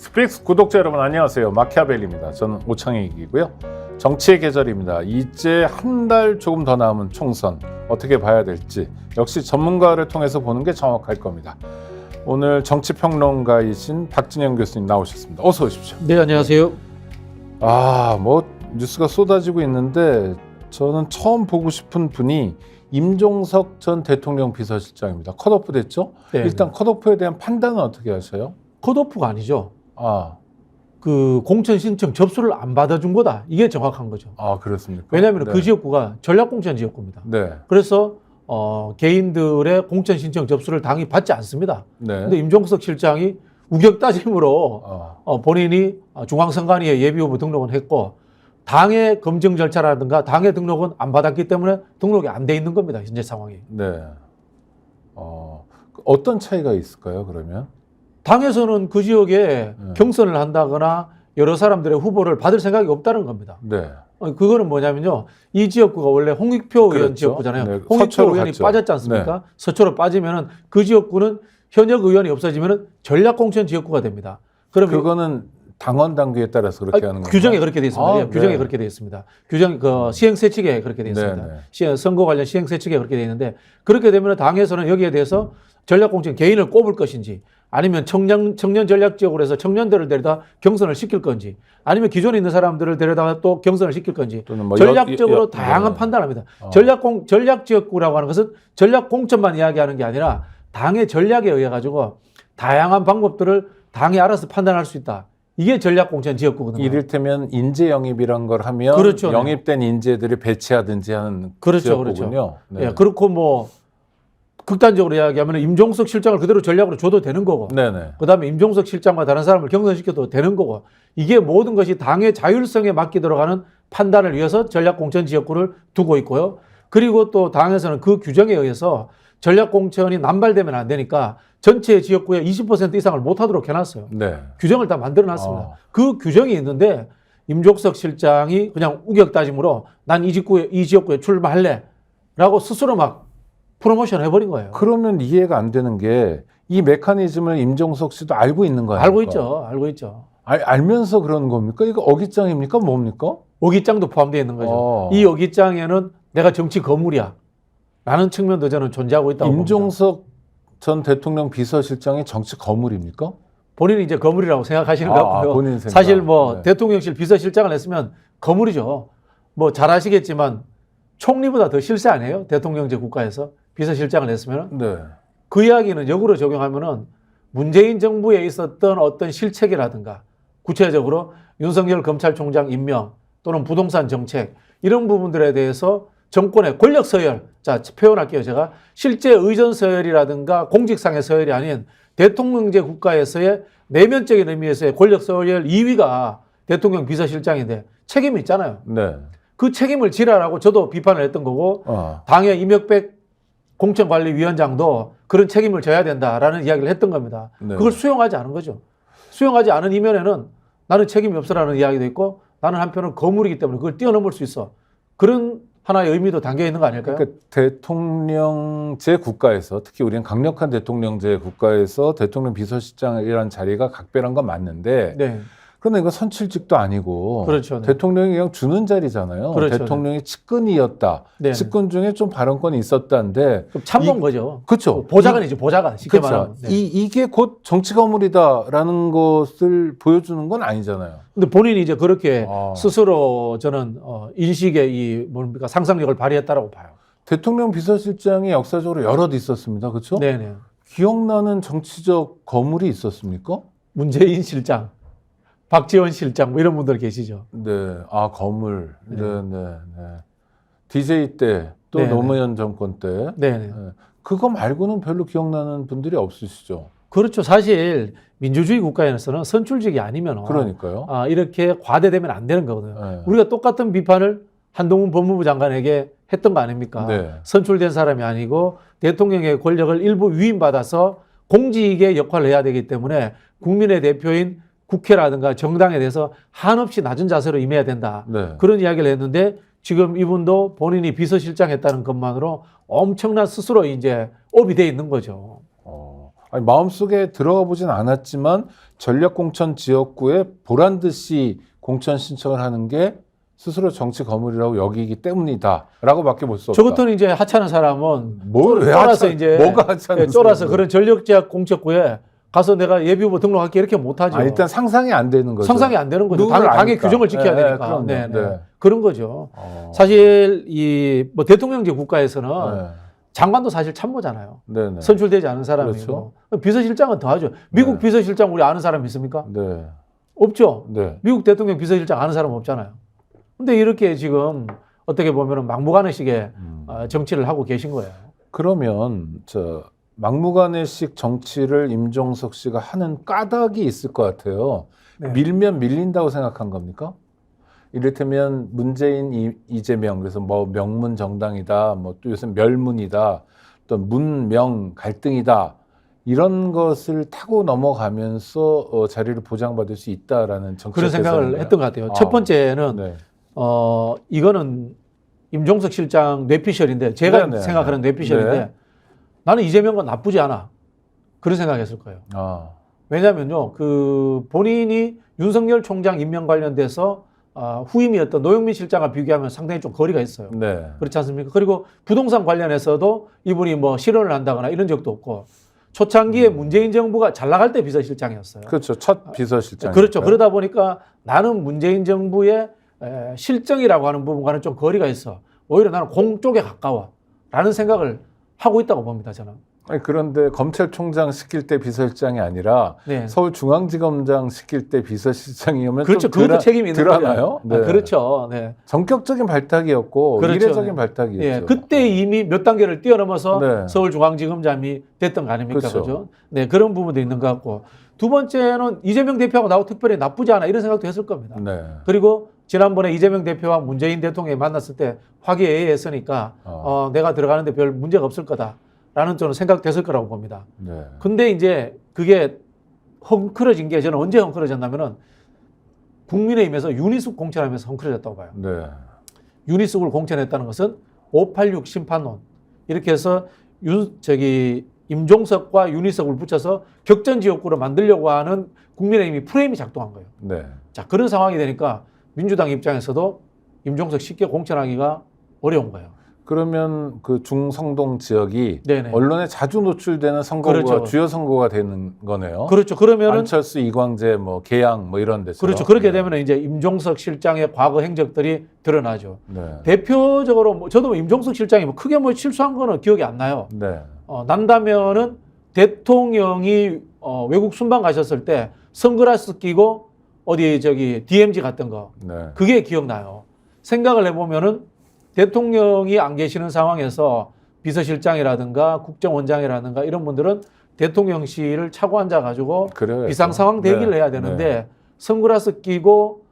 스픽스 구독자 여러분 안녕하세요. 마키아벨리입니다. 저는 오창익이고요. 정치의 계절입니다. 이제 한 달 조금 더 남은 총선 어떻게 봐야 될지 역시 전문가를 통해서 보는 게 정확할 겁니다. 오늘 정치평론가이신 박진영 교수님 나오셨습니다. 어서 오십시오. 네, 안녕하세요. 뉴스가 쏟아지고 있는데 저는 처음 보고 싶은 분이 임종석 전 대통령 비서실장입니다. 컷오프 됐죠? 네. 일단 컷오프에 대한 판단은 어떻게 하세요? 컷오프가 아니죠. 그 공천 신청 접수를 안 받아준 거다. 이게 정확한 거죠. 그렇습니까? 왜냐하면 네. 그 지역구가 전략공천 지역구입니다. 네. 그래서 개인들의 공천 신청 접수를 당이 받지 않습니다. 네. 근데 임종석 실장이 우격 따짐으로 본인이 중앙선관위에 예비후보 등록은 했고 당의 검증 절차라든가 당의 등록은 안 받았기 때문에 등록이 안 돼 있는 겁니다. 현재 상황이. 네. 어떤 차이가 있을까요, 그러면? 당에서는 그 지역에 경선을 한다거나 여러 사람들의 후보를 받을 생각이 없다는 겁니다. 네. 그거는 뭐냐면요. 이 지역구가 원래 홍익표 의원 그렇죠. 지역구잖아요. 네. 홍익표 서초로 의원이 갔죠. 빠졌지 않습니까? 네. 서초로 빠지면은 그 지역구는 현역 의원이 없어지면은 전략공천 지역구가 됩니다. 그러면 그거는 당원 당규에 따라서 그렇게 하는 건가요? 규정에 그렇게 되어 있습니다. 네. 규정에 그렇게 되어 있습니다. 규정 시행세칙에 그렇게 되어 있습니다. 네. 선거 관련 시행세칙에 그렇게 되어 있는데 그렇게 되면 당에서는 여기에 대해서 전략공천 개인을 꼽을 것인지 아니면 청년 전략 지역으로 해서 청년들을 데려다 경선을 시킬 건지 아니면 기존에 있는 사람들을 데려다가 또 경선을 시킬 건지 전략적으로 다양한 판단합니다. 전략 지역구라고 하는 것은 전략 공천만 이야기하는 게 아니라 당의 전략에 의해 가지고 다양한 방법들을 당이 알아서 판단할 수 있다. 이게 전략공천 지역구거든요. 이를테면 인재 영입이란 걸 하면 그렇죠. 영입된 인재들을 배치하든지 하는 지역구군요. 그렇죠. 네. 예, 그렇고 뭐 극단적으로 이야기하면 임종석 실장을 그대로 전략으로 줘도 되는 거고 네네. 그다음에 임종석 실장과 다른 사람을 경선시켜도 되는 거고 이게 모든 것이 당의 자율성에 맡기 들어가는 판단을 위해서 전략공천 지역구를 두고 있고요. 그리고 또 당에서는 그 규정에 의해서 전략공천이 남발되면 안 되니까 전체 지역구의 20% 이상을 못하도록 해놨어요. 네. 규정을 다 만들어놨습니다. 그 규정이 있는데 임종석 실장이 그냥 우격다짐으로 난 이 지역구에 출마할래 라고 스스로 막 프로모션 해버린 거예요. 그러면 이해가 안 되는 게 이 메커니즘을 임종석 씨도 알고 있는 거예요. 알고 있죠. 알고 있죠. 알면서 그러는 겁니까? 이거 어깃장입니까? 뭡니까? 어깃장도 포함되어 있는 거죠. 이 어깃장에는 내가 정치 거물이야 라는 측면도 저는 존재하고 있다고 봅니다. 임종석 전 대통령 비서실장이 정치 거물입니까? 본인이 이제 거물이라고 생각하시는 것 같고요. 본인 생각. 사실 뭐 네. 대통령실 비서실장을 했으면 거물이죠. 뭐 잘 아시겠지만 총리보다 더 실세 아니에요? 대통령제 국가에서 비서실장을 했으면. 네. 그 이야기는 역으로 적용하면은 문재인 정부에 있었던 어떤 실책이라든가 구체적으로 윤석열 검찰총장 임명 또는 부동산 정책 이런 부분들에 대해서 정권의 권력 서열, 자 표현할게요. 제가 실제 의전 서열이라든가 공직상의 서열이 아닌 대통령제 국가에서의 내면적인 의미에서의 권력 서열 2위가 대통령 비서실장인데 책임이 있잖아요. 네. 그 책임을 지라라고 저도 비판을 했던 거고 당의 이명백 공천관리위원장도 그런 책임을 져야 된다라는 이야기를 했던 겁니다. 네. 그걸 수용하지 않은 거죠. 수용하지 않은 이면에는 나는 책임이 없어라는 이야기도 있고 나는 한편은 거물이기 때문에 그걸 뛰어넘을 수 있어. 그런 하나의 의미도 담겨 있는 거 아닐까요? 그러니까 대통령제 국가에서 특히 우리는 강력한 대통령제 국가에서 대통령 비서실장이라는 자리가 각별한 건 맞는데 네. 그런데 이거 선출직도 아니고 그렇죠. 네. 대통령이 그냥 주는 자리잖아요. 그렇죠. 대통령이 측근이었다. 네. 측근 중에 좀 발언권이 있었다는데 그럼 참모인 거죠. 그렇죠. 보좌관이죠. 보좌관. 쉽게 그렇죠. 말하면. 네. 이게 곧 정치 거물이다라는 것을 보여주는 건 아니잖아요. 근데 본인이 이제 그렇게 스스로 저는 인식의 이 뭡니까 상상력을 발휘했다라고 봐요. 대통령 비서실장이 역사적으로 여럿 있었습니다. 그렇죠? 네네. 기억나는 정치적 거물이 있었습니까? 문재인 실장, 박지원 실장 뭐 이런 분들 계시죠. 네, 거물. 네. 네. DJ 때 또 네, 노무현 정권 때. 네네. 그거 말고는 별로 기억나는 분들이 없으시죠. 그렇죠. 사실 민주주의 국가에서는 선출직이 아니면 그러니까요. 이렇게 과대되면 안 되는 거거든요. 네. 우리가 똑같은 비판을 한동훈 법무부 장관에게 했던 거 아닙니까? 네. 선출된 사람이 아니고 대통령의 권력을 일부 위임받아서 공직의 역할을 해야 되기 때문에 국민의 대표인 국회라든가 정당에 대해서 한없이 낮은 자세로 임해야 된다. 네. 그런 이야기를 했는데 지금 이분도 본인이 비서실장 했다는 것만으로 엄청난 스스로 이제 업이 돼 있는 거죠. 아니, 마음속에 들어가 보진 않았지만 전략공천 지역구에 보란 듯이 공천 신청을 하는 게 스스로 정치 거물이라고 여기기 때문이다라고밖에 볼 수 없다. 저 같은 이제 하찮은 사람은 왜 쫄아서 하찮- 이제 뭐가 하찮은 쫄아서 사람이야? 그런 전력제약 공천구에 가서 내가 예비후보 등록할게 이렇게 못하죠. 일단 상상이 안 되는 거죠. 상상이 안 되는 거죠. 누구를 당의 아니까. 규정을 지켜야 네, 되니까. 그럼요. 네, 네. 네. 그런 거죠. 어. 사실 이 뭐 대통령제 국가에서는 네. 장관도 사실 참모잖아요. 네네. 선출되지 않은 사람이고 비서실장은 더 하죠. 미국 네. 비서실장 우리 아는 사람 있습니까? 네. 없죠. 네. 미국 대통령 비서실장 아는 사람 없잖아요. 근데 이렇게 지금 어떻게 보면 막무가내식의 정치를 하고 계신 거예요. 그러면 막무가내식 정치를 임종석 씨가 하는 까닭이 있을 것 같아요. 네. 밀면 밀린다고 생각한 겁니까? 이를테면 문재인, 이재명 그래서 뭐 명문 정당이다, 뭐 또 요새 멸문이다, 또 문명 갈등이다 이런 것을 타고 넘어가면서 자리를 보장받을 수 있다라는 정책 그런 생각을 했던 것 같아요. 첫 번째는 네. 이거는 임종석 실장 뇌피셜인데 제가 네네. 생각하는 뇌피셜인데 네. 나는 이재명과 나쁘지 않아. 그런 생각했을 거예요. 아, 왜냐하면요, 그 본인이 윤석열 총장 임명 관련돼서 후임이었던 노영민 실장과 비교하면 상당히 좀 거리가 있어요. 네. 그렇지 않습니까? 그리고 부동산 관련해서도 이분이 뭐 실언을 한다거나 이런 적도 없고 초창기에 문재인 정부가 잘 나갈 때 비서실장이었어요. 그렇죠. 첫 비서실장. 그렇죠. 그러다 보니까 나는 문재인 정부의 실정이라고 하는 부분과는 좀 거리가 있어. 오히려 나는 공 쪽에 가까워. 라는 생각을 하고 있다고 봅니다, 저는. 아니, 그런데 검찰총장 시킬 때 비서실장이 아니라 네. 서울중앙지검장 시킬 때 비서실장이면 그렇죠. 좀 그것도 책임이 있는 거죠. 덜하나요? 네. 그렇죠. 네. 전격적인 발탁이었고 그렇죠. 이례적인 발탁이었죠. 예, 그때 이미 몇 단계를 뛰어넘어서 네. 서울중앙지검장이 됐던 거 아닙니까? 그렇죠. 그죠? 네, 그런 부분도 있는 것 같고. 두 번째는 이재명 대표하고 나하고 특별히 나쁘지 않아 이런 생각도 했을 겁니다. 네. 그리고 지난번에 이재명 대표와 문재인 대통령이 만났을 때 화기애애했으니까 내가 들어가는데 별 문제가 없을 거다라는 저는 생각됐을 거라고 봅니다. 네. 근데 이제 그게 헝클어진 게 저는 언제 헝클어졌냐면은 국민의힘에서 윤희숙 공천하면서 헝클어졌다고 봐요. 네. 윤희숙을 공천했다는 것은 586 심판론 이렇게 해서 임종석과 윤희숙을 붙여서 격전 지역구로 만들려고 하는 국민의힘이 프레임이 작동한 거예요. 네. 자, 그런 상황이 되니까 민주당 입장에서도 임종석 쉽게 공천하기가 어려운 거예요. 그러면 그 중성동 지역이 네네. 언론에 자주 노출되는 선거가 그렇죠. 주요 선거가 되는 거네요. 그렇죠. 그러면은 안철수, 이광재, 뭐 계양 뭐 이런 데서. 그렇죠. 그렇게 되면 이제 임종석 실장의 과거 행적들이 드러나죠. 네. 대표적으로 저도 임종석 실장이 크게 실수한 거는 기억이 안 나요. 네. 난다면은 대통령이 외국 순방 가셨을 때 선글라스 끼고 어디 DMZ 갔던 거 네. 그게 기억나요. 생각을 해보면은 대통령이 안 계시는 상황에서 비서실장이라든가 국정원장이라든가 이런 분들은 대통령실을 차고 앉아가지고 그래요. 비상 상황 대기를 네. 해야 되는데 네. 선글라스 끼고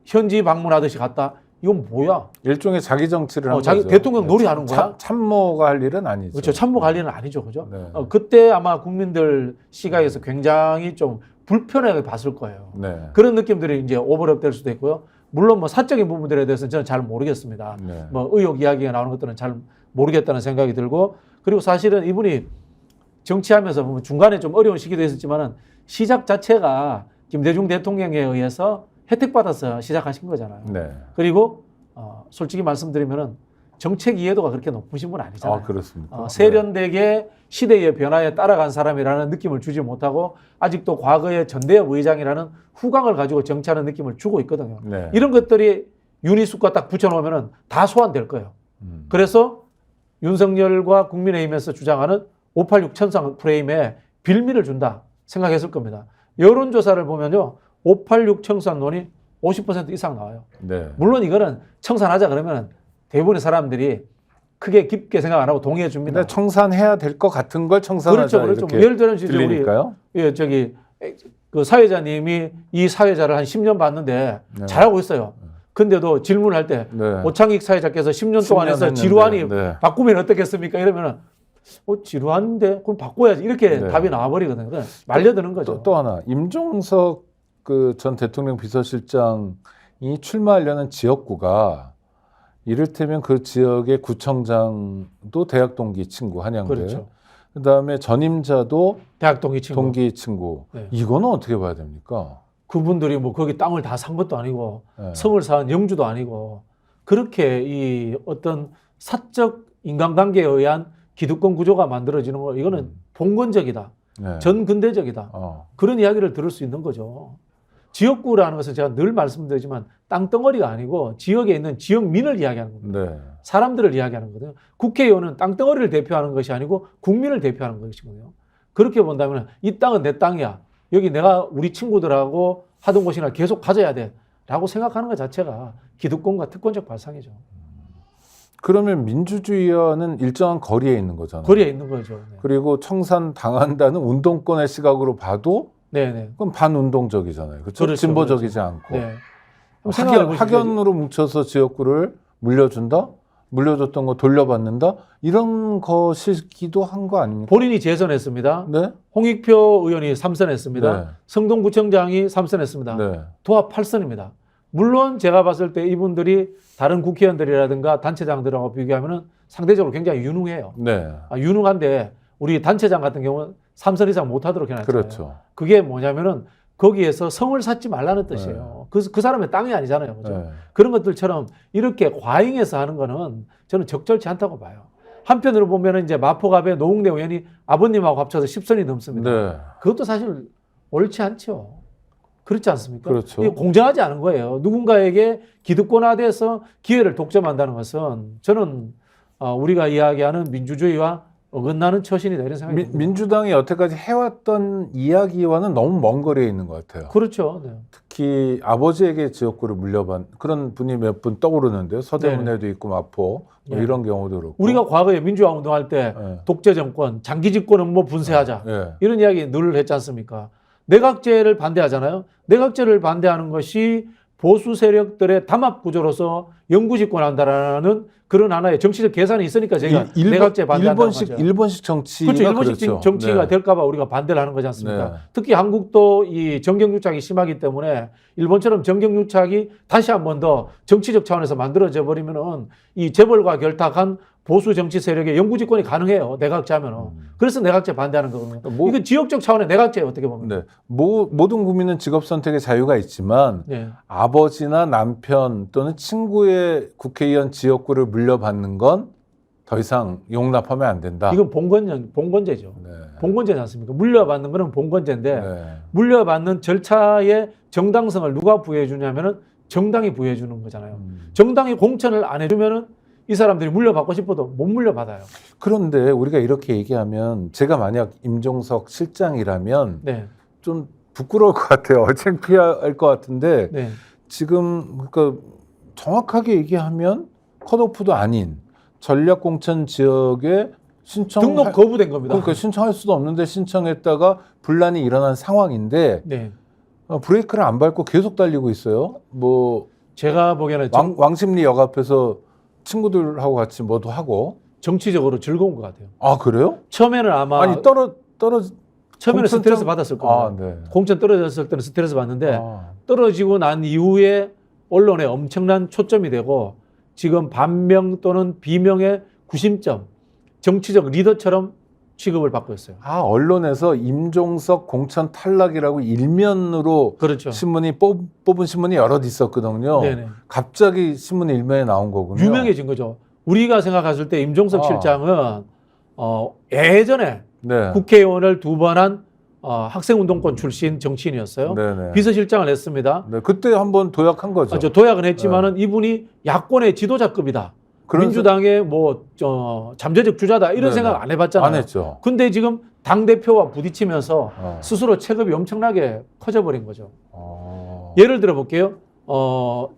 현지 방문하듯이 갔다. 이건 뭐야? 일종의 자기 정치를 한 자기 거죠. 대통령 놀이하는 거야? 참모가 할 일은 아니죠. 그렇죠. 참모 관리는 아니죠, 그죠? 네. 그때 아마 국민들 시각에서 굉장히 좀 불편하게 봤을 거예요. 네. 그런 느낌들이 이제 오버랩 될 수도 있고요. 물론 뭐 사적인 부분들에 대해서는 저는 잘 모르겠습니다. 네. 뭐 의혹 이야기가 나오는 것들은 잘 모르겠다는 생각이 들고 그리고 사실은 이분이 정치하면서 보면 중간에 좀 어려운 시기도 있었지만은 시작 자체가 김대중 대통령에 의해서 혜택받아서 시작하신 거잖아요. 네. 그리고 솔직히 말씀드리면은 정책 이해도가 그렇게 높으신 분 아니잖아요. 그렇습니까? 세련되게 시대의 변화에 따라간 사람이라는 느낌을 주지 못하고 아직도 과거의 전대협 의장이라는 후광을 가지고 정치하는 느낌을 주고 있거든요. 네. 이런 것들이 윤희숙과 딱 붙여놓으면 다 소환될 거예요. 그래서 윤석열과 국민의힘에서 주장하는 586 천상 프레임에 빌미를 준다 생각했을 겁니다. 여론조사를 보면요. 586 청산론이 50% 이상 나와요. 네. 물론 이거는 청산하자 그러면 대부분의 사람들이 크게 깊게 생각 안 하고 동의해 줍니다. 근데 청산해야 될 것 같은 걸 청산하자 그렇죠. 이렇게 예를 들면 이제 들리니까요. 우리 그 사회자님이 이 사회자를 한 10년 봤는데 네. 잘하고 있어요. 근데도 질문할 때 네. 오창익 사회자께서 10년 동안 해서 10년 지루하니 했는데, 네. 바꾸면 어떻겠습니까? 이러면은 지루한데 그럼 바꿔야지 이렇게 네. 답이 나와버리거든요. 그냥 말려드는 거죠. 또 하나 임종석 그 전 대통령 비서실장이 출마하려는 지역구가 이를테면 그 지역의 구청장도 대학 동기 친구 한양대. 그렇죠. 그다음에 전임자도 대학 동기 친구. 동기 친구. 네. 이거는 어떻게 봐야 됩니까? 그분들이 뭐 거기 땅을 다 산 것도 아니고 네. 성을 쌓은 영주도 아니고 그렇게 이 어떤 사적 인간관계에 의한 기득권 구조가 만들어지는 거 이거는 봉건적이다. 네. 전근대적이다. 그런 이야기를 들을 수 있는 거죠. 지역구라는 것은 제가 늘 말씀드리지만 땅덩어리가 아니고 지역에 있는 지역민을 이야기하는 겁니다. 네. 사람들을 이야기하는 거거든요. 국회의원은 땅덩어리를 대표하는 것이 아니고 국민을 대표하는 것이거든요. 그렇게 본다면 이 땅은 내 땅이야. 여기 내가 우리 친구들하고 하던 곳이나 계속 가져야 돼. 라고 생각하는 것 자체가 기득권과 특권적 발상이죠. 그러면 민주주의와는 일정한 거리에 있는 거잖아요. 거리에 있는 거죠. 네. 그리고 청산 당한다는 운동권의 시각으로 봐도 네네. 그건 반운동적이잖아요. 그렇죠? 그렇죠, 진보적이지 않고. 네. 생각해 보시죠. 학연으로 뭉쳐서 지역구를 물려준다? 물려줬던 거 돌려받는다? 이런 것이기도 한 거 아닙니까? 본인이 재선했습니다. 네? 홍익표 의원이 3선했습니다. 네. 성동구청장이 3선했습니다. 네. 도합 8선입니다. 물론 제가 봤을 때 이분들이 다른 국회의원들이라든가 단체장들하고 비교하면 상대적으로 굉장히 유능해요. 네. 유능한데 우리 단체장 같은 경우는 3선 이상 못하도록 해놨잖아요. 그렇죠. 그게 뭐냐면은 거기에서 성을 쌓지 말라는 뜻이에요. 그 사람의 땅이 아니잖아요. 그죠? 네. 그런 것들처럼 이렇게 과잉해서 하는 거는 저는 적절치 않다고 봐요. 한편으로 보면은 이제 마포갑의 노웅래 의원이 아버님하고 합쳐서 10선이 넘습니다. 네. 그것도 사실 옳지 않죠. 그렇지 않습니까? 그렇죠. 이게 공정하지 않은 거예요. 누군가에게 기득권화돼서 기회를 독점한다는 것은 저는 우리가 이야기하는 민주주의와 어긋나는 처신이다 이런 생각이 듭니다. 민주당이 여태까지 해왔던 이야기와는 너무 먼 거리에 있는 것 같아요. 그렇죠. 네. 특히 아버지에게 지역구를 물려받은 그런 분이 몇 분 떠오르는데요. 서대문에도 있고 마포 뭐 네. 이런 경우도 그렇고. 우리가 과거에 민주화 운동할 때 네. 독재 정권, 장기 집권은 뭐 분쇄하자 네. 이런 이야기 늘 했지 않습니까? 내각제를 반대하잖아요. 내각제를 반대하는 것이 보수 세력들의 담합 구조로서 영구 집권한다라는 그런 하나의 정치적 계산이 있으니까 제가 내각제 반대한다고 하죠. 일본식 정치가 그렇죠. 일본식 그렇죠. 정치가 네. 될까 봐 우리가 반대를 하는 거지 않습니까? 네. 특히 한국도 이 정경유착이 심하기 때문에 일본처럼 정경유착이 다시 한 번 더 정치적 차원에서 만들어져 버리면은 이 재벌과 결탁한 보수 정치 세력의 영구 집권이 가능해요. 내각제 하면은. 그래서 내각제 반대하는 거거든요. 이건 지역적 차원의 내각제예요. 어떻게 보면. 네. 모든 국민은 직업 선택의 자유가 있지만 네. 아버지나 남편 또는 친구의 국회의원 지역구를 물려받는 건 더 이상 용납하면 안 된다. 이건 봉건제죠. 네. 봉건제지 않습니까? 물려받는 거는 봉건제인데 네. 물려받는 절차의 정당성을 누가 부여해 주냐면은 정당이 부여해 주는 거잖아요. 정당이 공천을 안 해주면은 이 사람들이 물려받고 싶어도 못 물려받아요. 그런데 우리가 이렇게 얘기하면 제가 만약 임종석 실장이라면 네. 좀 부끄러울 것 같아요. 창피할 것 같은데 네. 지금 그러니까 정확하게 얘기하면 컷오프도 아닌 전략공천 지역에 등록 거부된 겁니다. 그러니까 신청할 수도 없는데 신청했다가 분란이 일어난 상황인데 네. 브레이크를 안 밟고 계속 달리고 있어요. 뭐 제가 보기에는 왕십리역 앞에서 친구들하고 같이 뭐도 하고. 정치적으로 즐거운 것 같아요. 아 그래요? 처음에는 아마 아니 처음에는 공천장- 스트레스 받았을 겁니다. 아, 네. 공천 떨어졌을 때는 스트레스 받는데 아, 떨어지고 난 이후에 언론에 엄청난 초점이 되고 지금 반명 또는 비명의 구심점, 정치적 리더처럼 취급을 받고 있어요. 언론에서 임종석 공천 탈락이라고 일면으로 그렇죠. 신문이 뽑은 신문이 여럿 있었거든요. 네네. 갑자기 신문 일면에 나온 거군요. 유명해진 거죠. 우리가 생각했을 때 임종석 실장은 예전에 네. 국회의원을 2번 한 학생운동권 출신 정치인이었어요. 네네. 비서실장을 했습니다. 네, 그때 한번 도약한 거죠. 도약은 했지만은 이분이 야권의 지도자급이다. 민주당의 잠재적 주자다 이런 네네. 생각 안 해봤잖아요. 안 했죠. 근데 지금 당 대표와 부딪히면서 스스로 체급이 엄청나게 커져버린 거죠. 예를 들어 볼게요.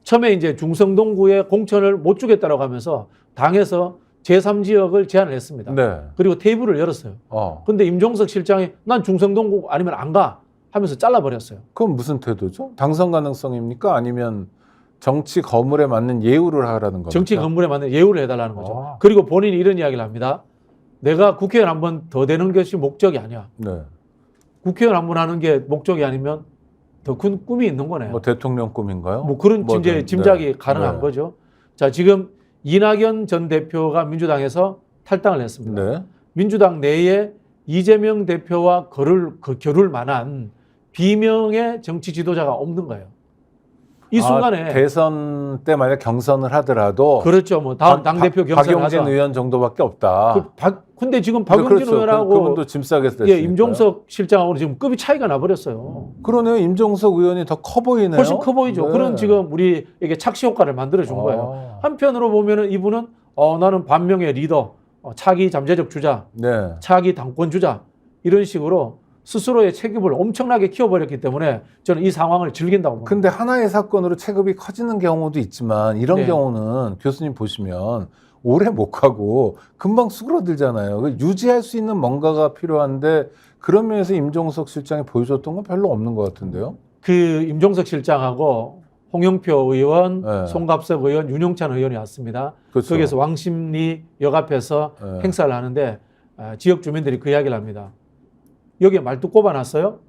처음에 이제 중성동구에 공천을 못 주겠다라고 하면서 당에서 제3지역을 제안을 했습니다. 네. 그리고 테이블을 열었어요. 근데 임종석 실장이 난 중성동구 아니면 안 가 하면서 잘라버렸어요. 그건 무슨 태도죠? 당선 가능성입니까? 아니면 정치 거물에 맞는 예우를 하라는 겁니까? 정치 건물에 맞는 예우를 해달라는 거죠. 아. 그리고 본인이 이런 이야기를 합니다. 내가 국회의원 한 번 더 되는 것이 목적이 아니야. 네. 국회의원 한 번 하는 게 목적이 아니면 더 큰 꿈이 있는 거네요. 뭐 대통령 꿈인가요? 뭐 그런 뭐든. 짐작이 네. 가능한 네. 거죠. 자, 지금 이낙연 전 대표가 민주당에서 탈당을 했습니다. 네. 민주당 내에 이재명 대표와 겨룰 만한 비명의 정치 지도자가 없는 거예요. 이 순간에 대선 때 만약 경선을 하더라도 그렇죠. 뭐 다음 당대표 경선을 박용진 하자. 의원 정도밖에 없다. 근데 지금 박용진 그렇죠. 의원하고 그분도 짐 싸게 됐으니까. 예, 임종석 실장하고는 지금 급이 차이가 나버렸어요. 그러네요. 임종석 의원이 더 커 보이네요. 훨씬 커 보이죠. 네. 그런 지금 우리에게 착시 효과를 만들어준 거예요. 한편으로 보면은 이분은 나는 반명의 리더, 차기 잠재적 주자, 네. 차기 당권 주자 이런 식으로 스스로의 체급을 엄청나게 키워버렸기 때문에 저는 이 상황을 즐긴다고 봅니다. 근데 하나의 사건으로 체급이 커지는 경우도 있지만 이런 네. 경우는 교수님 보시면 오래 못 가고 금방 수그러들잖아요. 유지할 수 있는 뭔가가 필요한데 그런 면에서 임종석 실장이 보여줬던 건 별로 없는 것 같은데요. 그 임종석 실장하고 홍영표 의원, 네. 송갑석 의원, 윤용찬 의원이 왔습니다. 그렇죠. 거기에서 왕십리역 앞에서 네. 행사를 하는데 지역 주민들이 그 이야기를 합니다. 여기에 말뚝 꼽아놨어요.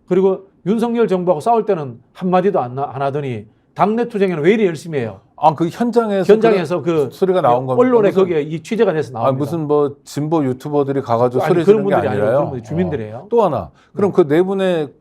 그리고 윤석열 정부하고 싸울 때는 한마디도 안 하더니 당내 투쟁에는 왜 이리 열심히 해요. 그 현장에서 그 소리가 나온 겁니다. 언론에 무슨, 거기에 이 취재가 돼서 나옵니다. 무슨 뭐 진보 유튜버들이 가가지고 아니, 소리 그런 지르는 게 분들이 아니라 아니라요. 그런 분들이 주민들이에요. 또 하나. 그럼 그 네 분의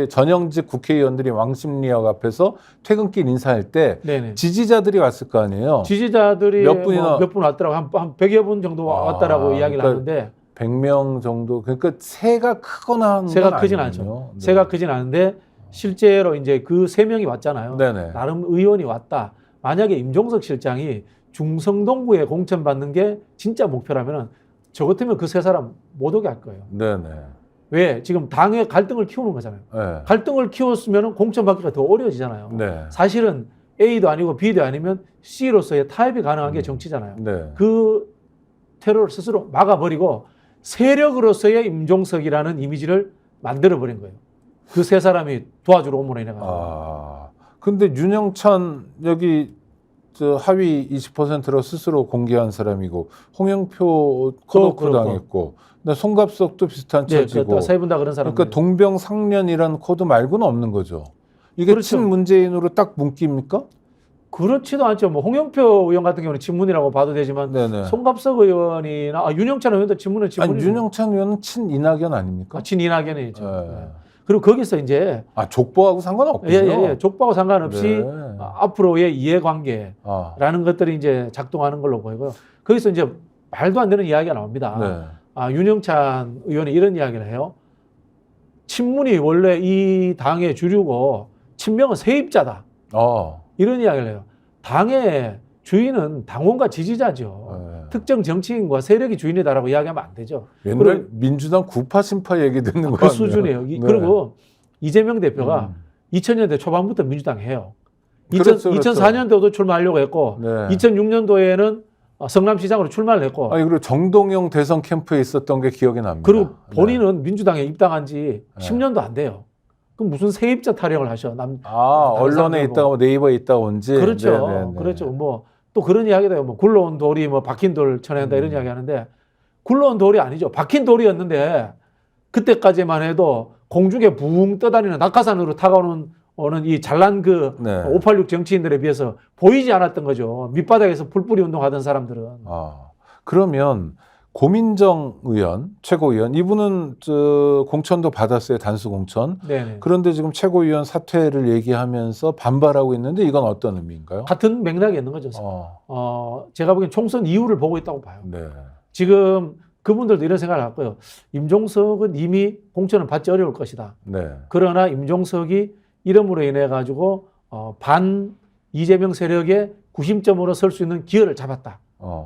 전형직 국회의원들이 왕십리역 앞에서 퇴근길 인사할 때 네네. 지지자들이 왔을 거 아니에요. 지지자들이 몇 분이나- 몇 분 왔더라고 한 100여 분 정도 왔다라고 이야기를 그러니까 하는데 100명 정도. 그러니까 새가 크거나 한 새가 건 크진 아니군요. 않죠. 네. 새가 크진 않은데 실제로 이제 그 세 명이 왔잖아요. 네네. 나름 의원이 왔다. 만약에 임종석 실장이 중성동구에 공천받는 게 진짜 목표라면 저 같으면 그 세 사람 못 오게 할 거예요. 네네. 왜? 지금 당의 갈등을 키우는 거잖아요. 네. 갈등을 키웠으면 공천받기가 더 어려워지잖아요. 네. 사실은 A도 아니고 B도 아니면 C로서의 타협이 가능한 게 정치잖아요. 네. 그 테러를 스스로 막아버리고 세력으로서의 임종석이라는 이미지를 만들어버린 거예요. 그 세 사람이 도와주러 오므로 인해가지고. 근데 윤영찬 여기 하위 20%로 스스로 공개한 사람이고 홍영표 컷오프 그렇고. 당했고 근데 송갑석도 비슷한 네, 처지고 세 분 다 그런 사람. 그러니까 동병상련이라는 코드 말고는 없는 거죠. 이게 그렇죠. 친문재인으로 딱 묶입니까? 그렇지도 않죠. 뭐 홍영표 의원 같은 경우는 친문이라고 봐도 되지만 네네. 송갑석 의원이나 윤영찬 의원도 친문은 친문이죠. 아니 윤영찬 의원은 친이낙연 아닙니까? 친이낙연이죠. 네. 네. 그리고 거기서 이제 족보하고 상관없군요. 족보하고 상관없이 네. 앞으로의 이해관계라는 것들이 이제 작동하는 걸로 보이고요. 거기서 이제 말도 안 되는 이야기가 나옵니다. 네. 윤영찬 의원이 이런 이야기를 해요. 친문이 원래 이 당의 주류고 친명은 세입자다. 이런 이야기를 해요. 당의 주인은 당원과 지지자죠. 네. 특정 정치인과 세력이 주인이다라고 이야기하면 안 되죠. 옛날 민주당 구파 신파 얘기 듣는 거 그 같네요. 수준이에요. 네. 그리고 이재명 대표가 2000년대 초반부터 민주당 해요. 그렇죠, 2004년도도 출마하려고 했고 네. 2006년도에는 성남시장으로 출마를 했고 그리고 정동영 대선 캠프에 있었던 게 기억이 납니다. 그리고 본인은 민주당에 입당한 지 네. 10년도 안 돼요. 그럼 무슨 세입자 타령을 하셔? 언론에 사람들 있다가 뭐 네이버에 있다가 온지. 그렇죠. 네네네. 그렇죠. 뭐 또 그런 이야기도 해요. 뭐 굴러온 돌이 뭐 박힌 돌 쳐낸다 이런 이야기 하는데 굴러온 돌이 아니죠. 박힌 돌이었는데 그때까지만 해도 공중에 붕 떠다니는 낙하산으로 타가오는 이 잘난 그 네. 586 정치인들에 비해서 보이지 않았던 거죠. 밑바닥에서 풀뿌리 운동하던 사람들은. 그러면 고민정 의원, 최고위원 이분은 공천도 받았어요. 단수 공천. 네네. 그런데 지금 최고위원 사퇴를 얘기하면서 반발하고 있는데 이건 어떤 의미인가요? 같은 맥락이 있는 거죠. 제가 보기엔 총선 이후를 보고 있다고 봐요. 네. 지금 그분들도 이런 생각을 할 거예요. 임종석은 이미 공천을 받지 어려울 것이다. 네. 그러나 임종석이 이름으로 인해 가지고 반 이재명 세력의 구심점으로 설 수 있는 기회를 잡았다.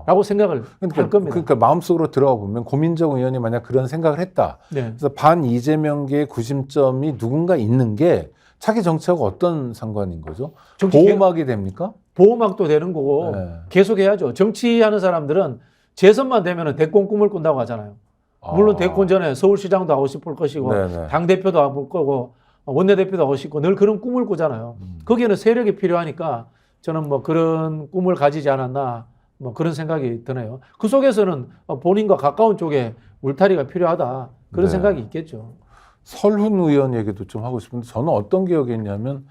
라고 생각을 할 겁니다. 그러니까 마음속으로 들어가 보면 고민정 의원이 만약 그런 생각을 했다. 네. 그래서 반 이재명계의 구심점이 누군가 있는 게 차기 정치하고 어떤 상관인 거죠? 보호막이 됩니까? 보호막도 되는 거고 네. 계속해야죠. 정치하는 사람들은 재선만 되면 대권 꿈을 꾼다고 하잖아요. 물론 대권 전에 서울시장도 하고 싶을 것이고 네네. 당대표도 하고 거고 원내대표도 하고 싶고 늘 그런 꿈을 꾸잖아요. 거기에는 세력이 필요하니까 저는 뭐 그런 꿈을 가지지 않았나 뭐 그런 생각이 드네요. 그 속에서는 본인과 가까운 쪽에 울타리가 필요하다. 그런 네. 생각이 있겠죠. 설훈 의원 얘기도 좀 하고 싶은데 저는 어떤 기억이 있냐면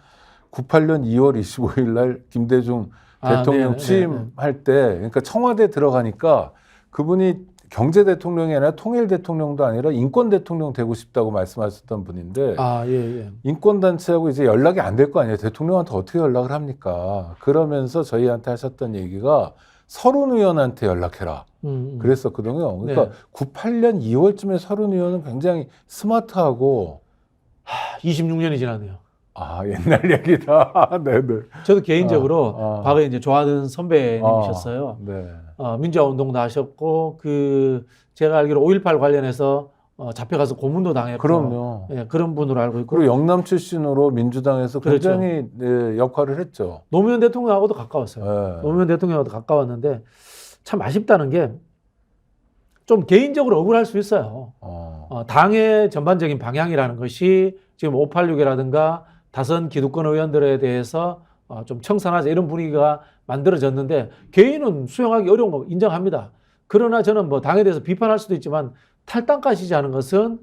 98년 2월 25일 날 김대중 대통령 네네. 취임할 때 그러니까 청와대 들어가니까 그분이 경제 대통령이 아니라 통일 대통령도 아니라 인권 대통령 되고 싶다고 말씀하셨던 분인데 예. 인권 단체하고 이제 연락이 안 될 거 아니에요. 대통령한테 어떻게 연락을 합니까? 그러면서 저희한테 하셨던 얘기가 서른 의원한테 연락해라. 그랬었거든요. 그러니까 네. 98년 2월쯤에 서른 의원은 굉장히 스마트하고 26년이 지났네요. 아 옛날 얘기다. 네네. 저도 개인적으로 과거에 이제 좋아하던 선배님이셨어요. 네. 민주화 운동도 하셨고 제가 알기로 5.18 관련해서 잡혀가서 고문도 당했고 그럼요. 예, 그런 분으로 알고 있고 그리고 영남 출신으로 민주당에서 그렇죠. 굉장히 네, 역할을 했죠. 노무현 대통령하고도 가까웠어요. 네. 노무현 대통령하고도 가까웠는데 참 아쉽다는 게 좀 개인적으로 억울할 수 있어요. 당의 전반적인 방향이라는 것이 지금 586이라든가 다선 기득권 의원들에 대해서 좀 청산하자 이런 분위기가 만들어졌는데 개인은 수용하기 어려운 거 인정합니다. 그러나 저는 뭐 당에 대해서 비판할 수도 있지만 탈당까지 하는 것은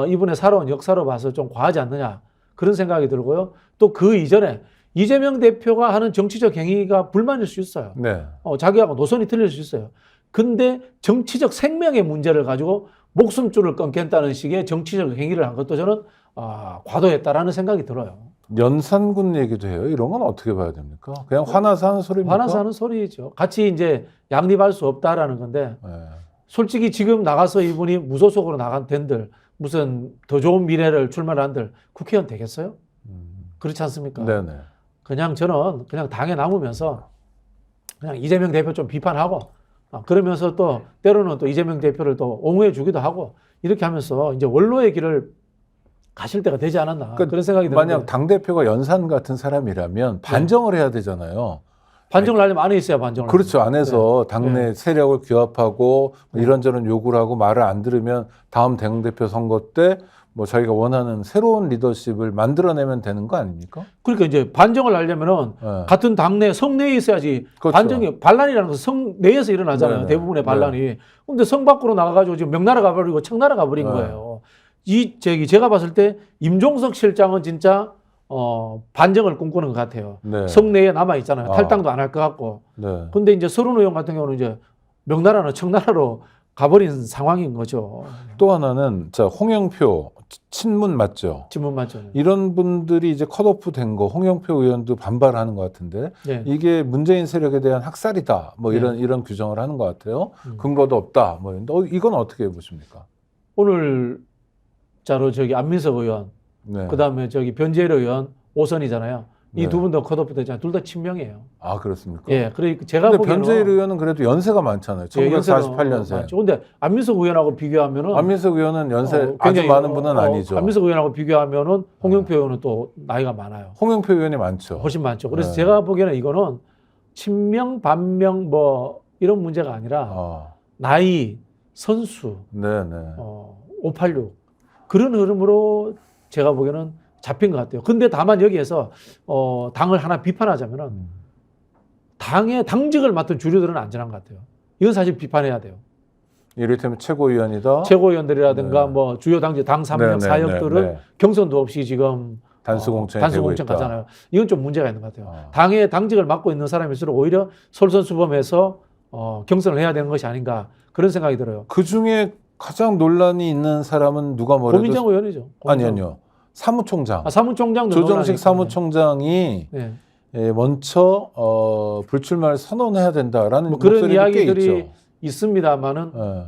이분의 살아온 역사로 봐서 좀 과하지 않느냐 그런 생각이 들고요. 또 그 이전에 이재명 대표가 하는 정치적 행위가 불만일 수 있어요. 네. 자기하고 노선이 틀릴 수 있어요. 근데 정치적 생명의 문제를 가지고 목숨줄을 끊겠다는 식의 정치적 행위를 한 것도 저는 과도했다라는 생각이 들어요. 연산군 얘기도 해요. 이런 건 어떻게 봐야 됩니까? 그냥 화나서 하는 소리입니까? 화나서 하는 소리죠. 같이 이제 양립할 수 없다라는 건데 네. 솔직히 지금 나가서 이분이 무소속으로 나간 덴들 무슨 더 좋은 미래를 출마한들 국회의원 되겠어요? 그렇지 않습니까? 네네. 저는 그냥 당에 남으면서 그냥 이재명 대표 좀 비판하고 그러면서 또 때로는 또 이재명 대표를 또 옹호해 주기도 하고 이렇게 하면서 이제 원로의 길을 가실 때가 되지 않았나 그러니까 그런 생각이 드는데 만약 당대표가 연산 같은 사람이라면 반정을 해야 되잖아요. 반정을 하려면 안에 있어야 반정을 그렇죠. 합니다. 안에서 당내 세력을 규합하고 이런저런 요구를 하고 말을 안 들으면 다음 당대표 선거 때 뭐 자기가 원하는 새로운 리더십을 만들어내면 되는 거 아닙니까? 그러니까 이제 반정을 하려면은 네. 같은 당내 성내에 있어야지. 그렇죠. 반정이 반란이라는 것은 성내에서 일어나잖아요. 네네. 대부분의 반란이. 근데 성 밖으로 나가가지고 지금 명나라 가버리고 청나라 가버린 네. 거예요. 제가 봤을 때 임종석 실장은 진짜 반정을 꿈꾸는 것 같아요. 네. 성내에 남아 있잖아요. 탈당도 안 할 것 같고. 네. 근데 이제 서른 의원 같은 경우는 이제 명나라나 청나라로 가버린 상황인 거죠. 또 하나는 자 홍영표 친문 맞죠? 질문 맞죠? 이런 분들이 이제 컷오프 된 거 홍영표 의원도 반발하는 것 같은데 네. 이게 문재인 세력에 대한 학살이다 뭐 네. 이런 규정을 하는 것 같아요. 근거도 없다 뭐 이건 어떻게 보십니까? 오늘 자로 안민석 의원 네. 그다음에 변재일 의원 5선이잖아요. 이 네. 두 분 다 컷오프 되잖아요. 둘 다 친명이에요. 아 그렇습니까? 예, 그러니까 제가 근데 보기에는 변재일 의원은 그래도 연세가 많잖아요. 1948년생. 그런데 안민석 의원하고 비교하면은 안민석 의원은 연세 아주 굉장히, 많은 분은 아니죠. 안민석 의원하고 비교하면은 홍영표 의원은 또 나이가 많아요. 홍영표 의원이 많죠. 훨씬 많죠. 그래서 네. 제가 보기에는 이거는 친명, 반명 뭐 이런 문제가 아니라 나이, 선수, 네네. 586 그런 흐름으로 제가 보기에는 잡힌 것 같아요. 근데 다만 여기에서 당을 하나 비판하자면은 당의 당직을 맡은 주류들은 안전한 것 같아요. 이건 사실 비판해야 돼요. 이를테면 최고위원이다. 최고위원들이라든가 네. 뭐 주요 당직 당 3명 네, 사역들은 네. 경선도 없이 지금 단수공천이 되고 있다. 가잖아요. 이건 좀 문제가 있는 것 같아요. 당의 당직을 맡고 있는 사람일수록 오히려 솔선수범해서 경선을 해야 되는 것이 아닌가 그런 생각이 들어요. 그 중에 가장 논란이 있는 사람은 누가 뭐래도 고민정 의원이죠. 아니요. 사무총장. 사무총장도 조정식 사무총장이 네. 먼저 불출마를 선언해야 된다라는 뭐 그런 목소리도 꽤 이야기들이 있죠. 있습니다만은 네.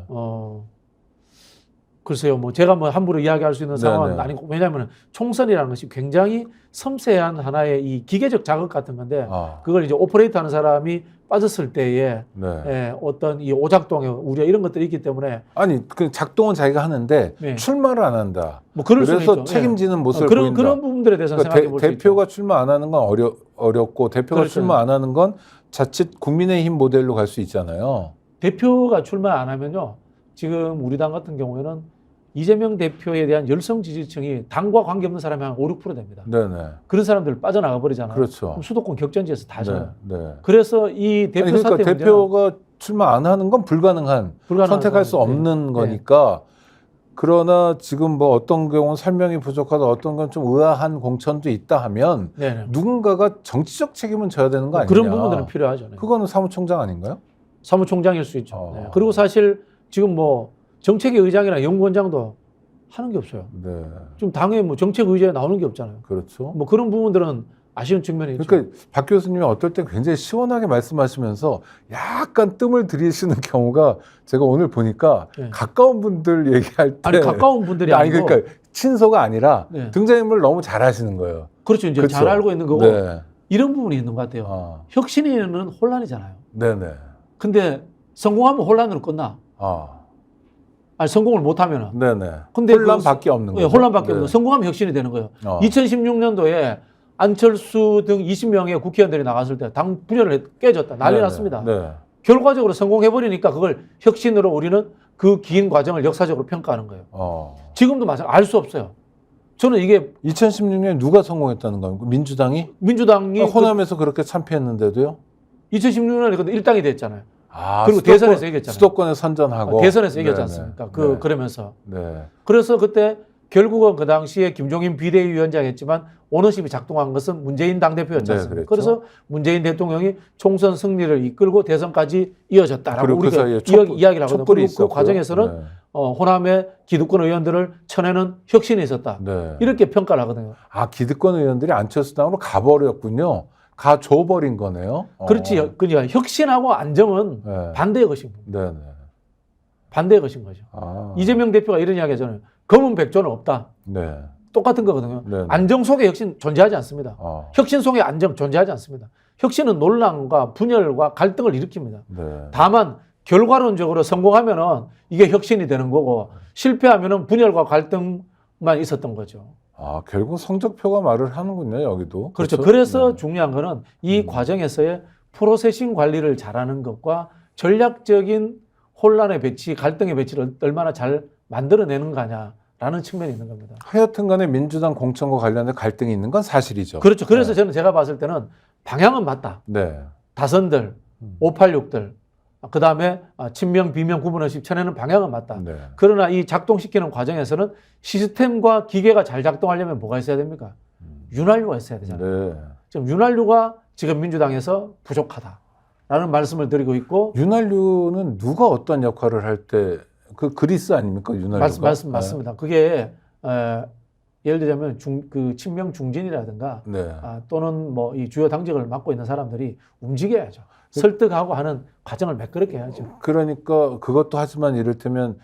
글쎄요, 뭐 제가 뭐 함부로 이야기할 수 있는 상황은 네네. 아니고 왜냐하면 총선이라는 것이 굉장히 섬세한 하나의 이 기계적 자극 같은 건데 그걸 이제 오퍼레이트하는 사람이 빠졌을 때에 네. 어떤 이 오작동의 우려 이런 것들이 있기 때문에 아니 그 작동은 자기가 하는데 네. 출마를 안 한다. 뭐 그럴 수는 그래서 있죠. 책임지는 모습을 그런 보인다. 그런 부분들에 대해서 그러니까 생각해 볼 수 있죠. 대표가 출마 안 하는 건 어렵고 대표가 그렇죠. 출마 안 하는 건 자칫 국민의힘 모델로 갈 수 있잖아요. 대표가 출마 안 하면요, 지금 우리 당 같은 경우에는 이재명 대표에 대한 열성 지지층이 당과 관계없는 사람이 한 5, 6% 됩니다. 네네. 그런 사람들 빠져나가 버리잖아요. 그렇죠. 그럼 수도권 격전지에서 다 져요. 네. 그래서 이 대표 아니, 그러니까 사태 대표가 출마 안 하는 건 불가능한 선택할 수 상황이죠. 없는 거니까. 그러나 지금 뭐 어떤 경우는 설명이 부족하다, 어떤 건 좀 의아한 공천도 있다 하면 네네. 누군가가 정치적 책임은 져야 되는 거 아니냐. 그런 부분들은 필요하죠. 네. 그거는 사무총장 아닌가요? 사무총장일 수 있죠. 어. 네. 그리고 사실 지금 뭐 정책위 의장이나 연구원장도 하는 게 없어요. 네. 지금 당에 뭐 정책 의제에 나오는 게 없잖아요. 그렇죠. 뭐 그런 부분들은 아쉬운 측면이 있죠. 그러니까 박 교수님이 어떨 때 굉장히 시원하게 말씀하시면서 약간 뜸을 들이시는 경우가 제가 오늘 보니까 네. 가까운 분들 얘기할 때 아니 가까운 분들이 아니 아니고 그러니까 친소가 아니라 네. 등장인물을 너무 잘 하시는 거예요. 그렇죠. 이제 그렇죠. 잘 알고 있는 거고 네. 이런 부분이 있는 것 같아요. 아. 혁신위는 혼란이잖아요. 네네. 근데 성공하면 혼란으로 끝나. 아. 아니 성공을 못하면은. 네네. 근데 혼란밖에 없는 예, 거죠. 혼란밖에 네. 없는. 성공하면 혁신이 되는 거예요. 어. 2016년도에 안철수 등 20명의 국회의원들이 나갔을 때 당 분열을 깨졌다. 난리 네네. 났습니다. 네. 결과적으로 성공해버리니까 그걸 혁신으로 우리는 그 긴 과정을 역사적으로 평가하는 거예요. 지금도 마찬가지. 알 수 없어요. 저는 이게 2016년에 누가 성공했다는 겁니까? 민주당이? 민주당이 호남에서 그렇게 참패했는데도 2016년에 근데 일당이 됐잖아요. 아, 그리고 대선에서 이겼잖아요. 수도권에 선전하고 대선에서 이겼지 네네. 않습니까? 네. 그러면서. 네. 그래서 그때 결국은 그 당시에 김종인 비대위원장이었지만 오너십이 작동한 것은 문재인 당대표였지 네, 않습니까? 그랬죠. 그래서 문재인 대통령이 총선 승리를 이끌고 대선까지 이어졌다라고 그리고 그 우리가 사이에 이야기를 하거든요. 촛불이 그리고 그 있었고요. 과정에서는 네. 호남의 기득권 의원들을 쳐내는 혁신이 있었다. 네. 이렇게 평가를 하거든요. 아, 기득권 의원들이 안철수 당으로 가버렸군요. 가줘버린 거네요. 그렇지. 그러니까 혁신하고 안정은 네. 반대의 것인 거예요. 네네. 반대의 것인 거죠. 아. 이재명 대표가 이런 이야기 하잖아요. 검은 백조는 없다. 네. 똑같은 거거든요. 네네. 안정 속에 혁신 존재하지 않습니다. 혁신 속에 안정 존재하지 않습니다. 혁신은 논란과 분열과 갈등을 일으킵니다. 네. 다만 결과론적으로 성공하면은 이게 혁신이 되는 거고 실패하면은 분열과 갈등만 있었던 거죠. 아, 결국 성적표가 말을 하는군요, 여기도. 그렇죠. 그래서 네. 중요한 거는 이 과정에서의 프로세싱 관리를 잘하는 것과 전략적인 혼란의 배치, 갈등의 배치를 얼마나 잘 만들어내는 거냐라는 측면이 있는 겁니다. 하여튼 간에 민주당 공천과 관련된 갈등이 있는 건 사실이죠. 그렇죠. 그래서 네. 저는 제가 봤을 때는 방향은 맞다. 네. 다선들, 586들, 그 다음에 친명, 비명 구분 없이 쳐내는 방향은 맞다. 네. 그러나 이 작동시키는 과정에서는 시스템과 기계가 잘 작동하려면 뭐가 있어야 됩니까? 윤활유가 있어야 되잖아요. 네. 지금 윤활유가 지금 민주당에서 부족하다라는 말씀을 드리고 있고 윤활유는 누가 어떤 역할을 할 때 그 그리스 아닙니까? 윤활유가. 맞습니다. 그게 예를 들자면 그 친명 중진이라든가 네. 또는 뭐 이 주요 당직을 맡고 있는 사람들이 움직여야죠. 설득하고 하는 과정을 매끄럽게 해야죠. 그러니까 그것도 하지만 이를테면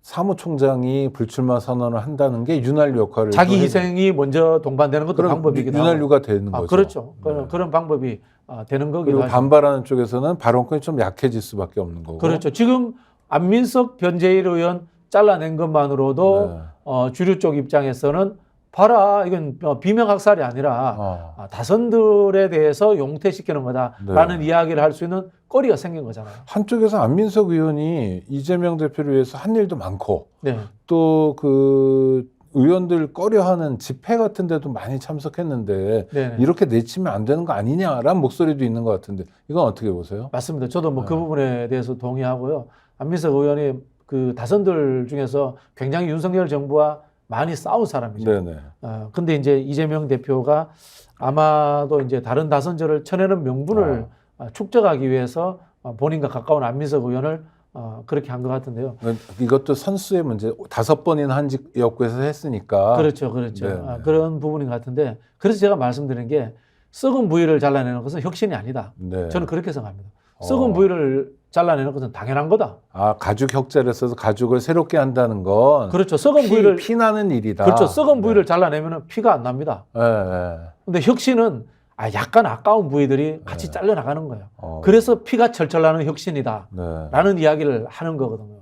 사무총장이 불출마 선언을 한다는 게 윤활유 역할을 자기 또 희생이 먼저 동반되는 것도 그럼 방법이기도 하고. 윤활유가 되는 거죠. 그렇죠. 네. 그런 방법이 되는 거기도 그리고 하죠. 반발하는 쪽에서는 발언권이 좀 약해질 수밖에 없는 거고. 그렇죠. 지금 안민석 변재일 의원 잘라낸 것만으로도 네. 주류 쪽 입장에서는 봐라 이건 비명학살이 아니라 다선들에 대해서 용퇴시키는 거다라는 네. 이야기를 할 수 있는 거리가 생긴 거잖아요. 한쪽에서 안민석 의원이 이재명 대표를 위해서 한 일도 많고 네. 또 그 의원들 꺼려하는 집회 같은 데도 많이 참석했는데 네. 이렇게 내치면 안 되는 거 아니냐라는 목소리도 있는 것 같은데 이건 어떻게 보세요? 맞습니다. 저도 뭐 그 네. 부분에 대해서 동의하고요. 안민석 의원이 그 다선들 중에서 굉장히 윤석열 정부와 많이 싸운 사람이죠. 네네. 근데 이제 이재명 대표가 아마도 이제 다른 다선들을 쳐내는 명분을 축적하기 위해서 본인과 가까운 안민석 의원을 그렇게 한 것 같은데요. 이것도 선수의 문제. 5번이나 한직 역구에서 했으니까. 그렇죠. 네네. 그런 부분인 것 같은데 그래서 제가 말씀드린 게 썩은 부위를 잘라내는 것은 혁신이 아니다. 네. 저는 그렇게 생각합니다. 썩은 부위를 잘라내는 것은 당연한 거다. 가죽 혁자를 써서 가죽을 새롭게 한다는 건 그렇죠. 썩은 부위를 피나는 일이다. 그렇죠. 썩은 네. 부위를 잘라내면 피가 안 납니다. 네, 네. 근데 혁신은 약간 아까운 부위들이 같이 잘려나가는 거예요. 어. 그래서 피가 철철 나는 혁신이다. 네. 라는 이야기를 하는 거거든요.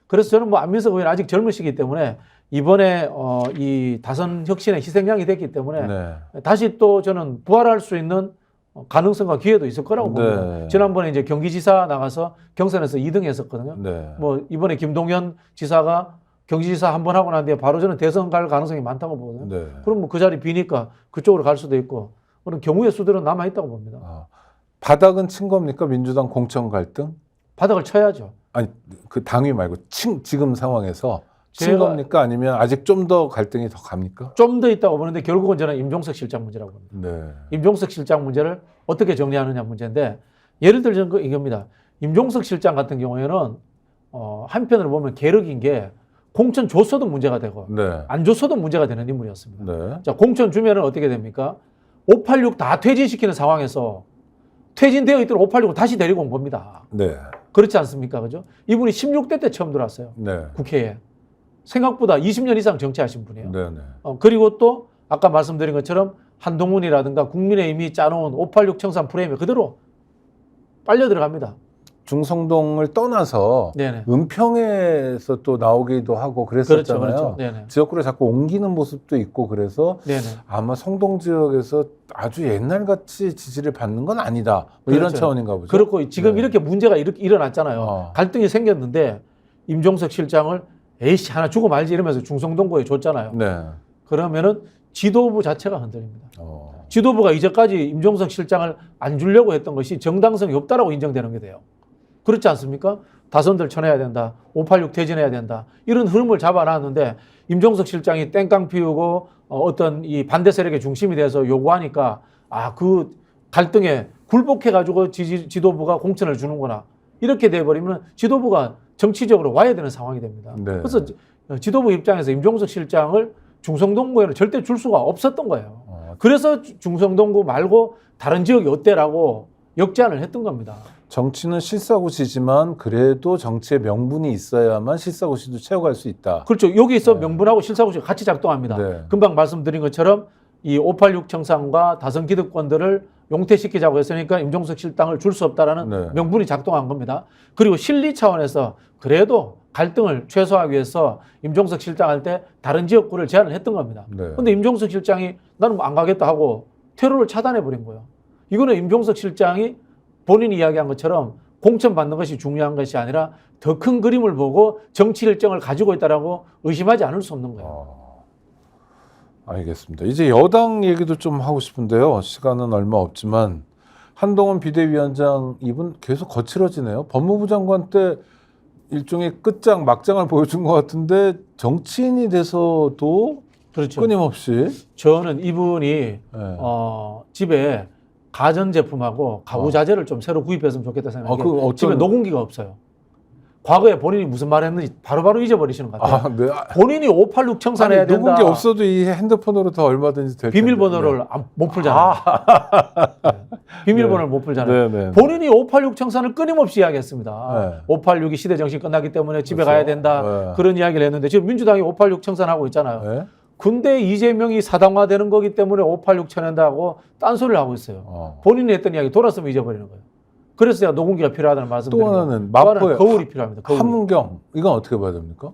그래서 저는 뭐 안민석 의원 아직 젊으시기 때문에 이번에 이 다선 혁신의 희생양이 됐기 때문에 네. 다시 또 저는 부활할 수 있는 가능성과 기회도 있을 거라고 봅니다. 네. 지난번에 이제 경기지사 나가서 경선에서 2등 했었거든요. 네. 뭐 이번에 김동연 지사가 경기지사 한 번 하고 난 뒤에 바로 저는 대선 갈 가능성이 많다고 보거든요. 네. 그럼 뭐 그 자리 비니까 그쪽으로 갈 수도 있고 그런 경우의 수들은 남아있다고 봅니다. 바닥은 친 겁니까? 민주당 공천 갈등? 바닥을 쳐야죠. 아니, 그 당위 말고 지금 상황에서 친 제가- 겁니까? 아니면 아직 좀 더 갈등이 더 갑니까? 좀 더 있다고 보는데 결국은 저는 임종석 실장 문제라고 봅니다. 네. 임종석 실장 문제를 어떻게 정리하느냐 문제인데 예를 들자면 이겁니다. 임종석 실장 같은 경우에는 한편으로 보면 계륵인 게 공천 줬어도 문제가 되고 네. 안 줬어도 문제가 되는 인물이었습니다. 네. 자, 공천 주면은 어떻게 됩니까? 586 다 퇴진시키는 상황에서 퇴진되어 있도록 586을 다시 데리고 온 겁니다. 네. 그렇지 않습니까? 그죠? 이분이 16대 때 처음 들어왔어요. 네. 국회에. 생각보다 20년 이상 정치하신 분이에요. 네. 네. 그리고 또 아까 말씀드린 것처럼 한동훈이라든가 국민의힘이 짜놓은 586 청산 프레임에 그대로 빨려 들어갑니다. 중성동을 떠나서 네네. 은평에서 또 나오기도 하고 그랬었잖아요. 그렇죠. 네네. 지역구를 자꾸 옮기는 모습도 있고 그래서 네네. 아마 성동 지역에서 아주 옛날같이 지지를 받는 건 아니다. 뭐 이런 그렇죠. 차원인가 보죠. 그렇고 지금 네. 이렇게 문제가 일어났잖아요. 어. 갈등이 생겼는데 임종석 실장을 에이씨 하나 주고 말지 이러면서 중성동구에 줬잖아요. 네. 그러면은 지도부 자체가 흔들립니다. 어. 지도부가 이제까지 임종석 실장을 안 주려고 했던 것이 정당성이 없다라고 인정되는 게 돼요. 그렇지 않습니까? 다선들 쳐내야 된다. 586 퇴진해야 된다. 이런 흐름을 잡아놨는데 임종석 실장이 땡깡 피우고 어떤 이 반대 세력의 중심이 돼서 요구하니까 그 갈등에 굴복해가지고 지도부가 공천을 주는구나. 이렇게 돼버리면 지도부가 정치적으로 와야 되는 상황이 됩니다. 네. 그래서 지도부 입장에서 임종석 실장을 중성동구에는 절대 줄 수가 없었던 거예요. 그래서 중성동구 말고 다른 지역이 어때라고 역제안을 했던 겁니다. 정치는 실사고시지만 그래도 정치의 명분이 있어야만 실사고시도 채워갈 수 있다. 그렇죠. 여기서 명분하고 실사고시가 같이 작동합니다. 네. 금방 말씀드린 것처럼 이 586 청산과 다선 기득권들을 용퇴시키자고 했으니까 임종석 실장을 줄 수 없다라는 네. 명분이 작동한 겁니다. 그리고 실리 차원에서 그래도 갈등을 최소화하기 위해서 임종석 실장 할 때 다른 지역구를 제안을 했던 겁니다. 그런데 네. 임종석 실장이 나는 안 가겠다 하고 퇴로를 차단해 버린 거예요. 이거는 임종석 실장이 본인이 이야기한 것처럼 공천 받는 것이 중요한 것이 아니라 더 큰 그림을 보고 정치 일정을 가지고 있다라고 의심하지 않을 수 없는 거예요. 알겠습니다. 이제 여당 얘기도 좀 하고 싶은데요. 시간은 얼마 없지만 한동훈 비대위원장 이분 계속 거칠어지네요. 법무부 장관 때 일종의 끝장 막장을 보여준 것 같은데 정치인이 돼서도 그렇죠. 끊임없이 저는 이분이 네. 집에 가전제품하고 가구자재를 좀 새로 구입했으면 좋겠다 생각해요. 그 어떤- 집에 녹음기가 없어요. 과거에 본인이 무슨 말 했는지 바로바로 잊어버리시는 것 같아요. 네. 본인이 586 청산해야 된다. 녹은 게 없어도 이 핸드폰으로 다 얼마든지 될 텐데. 비밀번호를 못 풀잖아요. 네. 비밀번호를 못 풀잖아요. 네. 본인이 586 청산을 끊임없이 이야기했습니다. 네. 586이 시대 정신 끝나기 때문에 집에 그렇죠. 가야 된다. 네. 그런 이야기를 했는데 지금 민주당이 586 청산하고 있잖아요. 네. 근데 이재명이 사당화되는 거기 때문에 586 쳐낸다고 딴소리를 하고 있어요. 본인이 했던 이야기 돌았으면 잊어버리는 거예요. 그래서 제가 녹음기가 필요하다는 말씀을 또 드리고 하나는 또 하나는 마포에 거울이 필요합니다. 거울. 함은경 이건 어떻게 봐야 됩니까?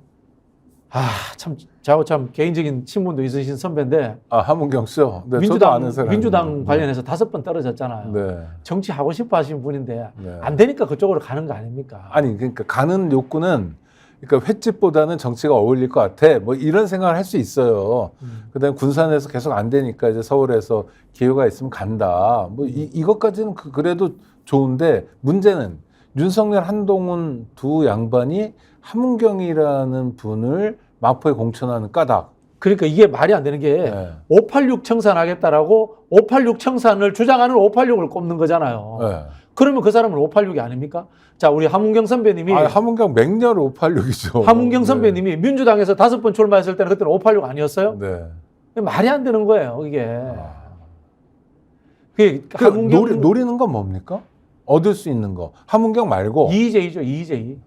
참 저하고 참 개인적인 친분도 있으신 선배인데 함은경 씨요. 네, 저도 아는 사람입니다. 민주당 관련해서 5번 떨어졌잖아요. 네. 정치 하고 싶어 하시는 분인데 네. 안 되니까 그쪽으로 가는 거 아닙니까? 아니 그러니까 가는 욕구는 그러니까 횟집보다는 정치가 어울릴 것 같아. 뭐 이런 생각을 할 수 있어요. 그다음에 군산에서 계속 안 되니까 이제 서울에서 기회가 있으면 간다. 뭐 이것까지는 그래도 좋은데 문제는 윤석열, 한동훈 두 양반이 함은경이라는 분을 마포에 공천하는 까닭. 그러니까 이게 말이 안 되는 게 네. 586 청산하겠다라고 586 청산을 주장하는 586을 꼽는 거잖아요. 네. 그러면 그 사람은 586이 아닙니까? 자, 우리 함은경 선배님이 함은경 맹렬 586이죠. 함은경 선배님이 민주당에서 5번 출마했을 때는 그때는 586 아니었어요? 네. 말이 안 되는 거예요, 이게. 노리는 건 뭡니까? 얻을 수 있는 거. 함은경 말고. 이재희죠, 이재희.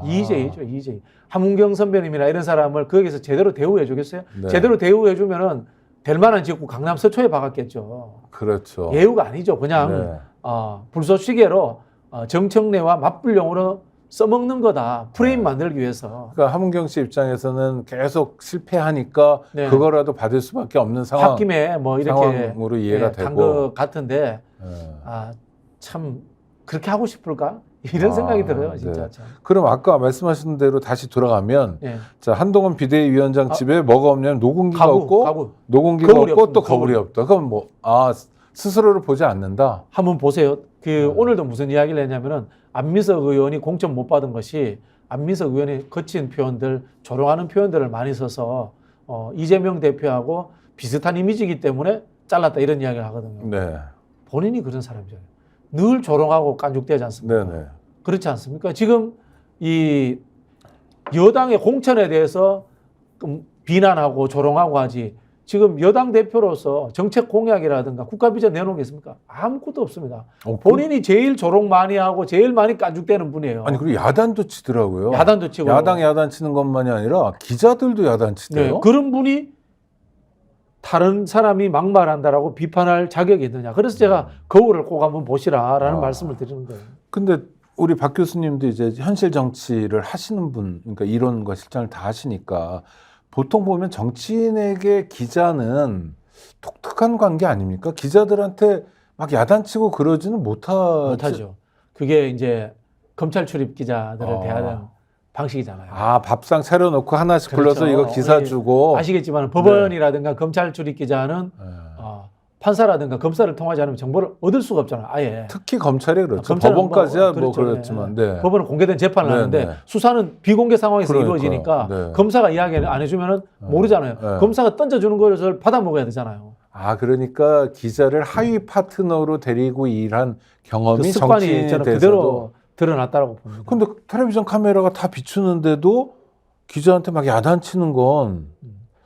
이재희죠, 이재희. 함은경 선배님이나 이런 사람을 거기서 제대로 대우해 주겠어요? 네. 제대로 대우해 주면은 될 만한 지역구 강남 서초에 박았겠죠. 그렇죠. 예우가 아니죠. 그냥 네. 불쏘시개로 정청래와 맞불용으로 써먹는 거다. 프레임 만들기 위해서. 그러니까 함은경 씨 입장에서는 계속 실패하니까 네. 그거라도 받을 수밖에 없는 상황. 홧김에 뭐 이렇게 상황으로 이해가 되고. 간것 같은데 네. 참 그렇게 하고 싶을까? 이런 생각이 들어요, 진짜. 네. 참. 그럼 아까 말씀하신 대로 다시 돌아가면 예. 자 한동훈 비대위원장 집에 뭐가 없냐면 녹음기가 없고 가구. 녹음기가 거울이 없고 또 없습니다. 거울이 없다. 그럼 뭐 스스로를 보지 않는다. 한번 보세요. 오늘도 무슨 이야기를 했냐면은 안민석 의원이 공천 못 받은 것이 안민석 의원이 거친 표현들, 조롱하는 표현들을 많이 써서 이재명 대표하고 비슷한 이미지이기 때문에 잘랐다 이런 이야기를 하거든요. 네. 본인이 그런 사람이잖아요. 늘 조롱하고 깐죽대지 않습니까? 네네. 그렇지 않습니까? 지금 이 여당의 공천에 대해서 비난하고 조롱하고 하지 지금 여당 대표로서 정책 공약이라든가 국가 비전 내놓은 게 있습니까? 아무것도 없습니다. 본인이 제일 조롱 많이 하고 제일 많이 깐죽대는 분이에요. 아니 그리고 야단도 치더라고요. 야단도 치고 야단 치는 것만이 아니라 기자들도 야단 치대요. 네, 그런 분이 다른 사람이 막말한다라고 비판할 자격이 있느냐. 그래서 제가 거울을 꼭 한번 보시라라는 말씀을 드리는 거예요. 근데 우리 박 교수님도 이제 현실 정치를 하시는 분, 그러니까 이론과 실전을 다 하시니까 보통 보면 정치인에게 기자는 독특한 관계 아닙니까? 기자들한테 막 야단치고 그러지는 못하죠. 그게 이제 검찰 출입 기자들을 대하는 방식이잖아요. 아, 밥상 차려놓고 하나씩 그렇죠. 불러서 이거 기사 주고. 아시겠지만 법원이라든가 검찰 출입 기자는 판사라든가 검사를 통하지 않으면 정보를 얻을 수가 없잖아요. 아예. 특히 검찰이 그렇죠. 검찰은 법원까지야 그렇죠. 뭐 그렇지만. 네. 법원은 공개된 재판을 네, 하는데 네. 수사는 비공개 상황에서 그러니까요. 이루어지니까 네. 검사가 이야기를 안 해주면 모르잖아요. 네. 검사가 던져주는 것을 받아 먹어야 되잖아요. 아, 그러니까 기자를 하위 파트너로 데리고 일한 경험이 그 습관이 정치인에 저는 대해서도. 그대로 드러났다고 봅니다. 근데 텔레비전 카메라가 다 비추는데도 기자한테 막 야단치는 건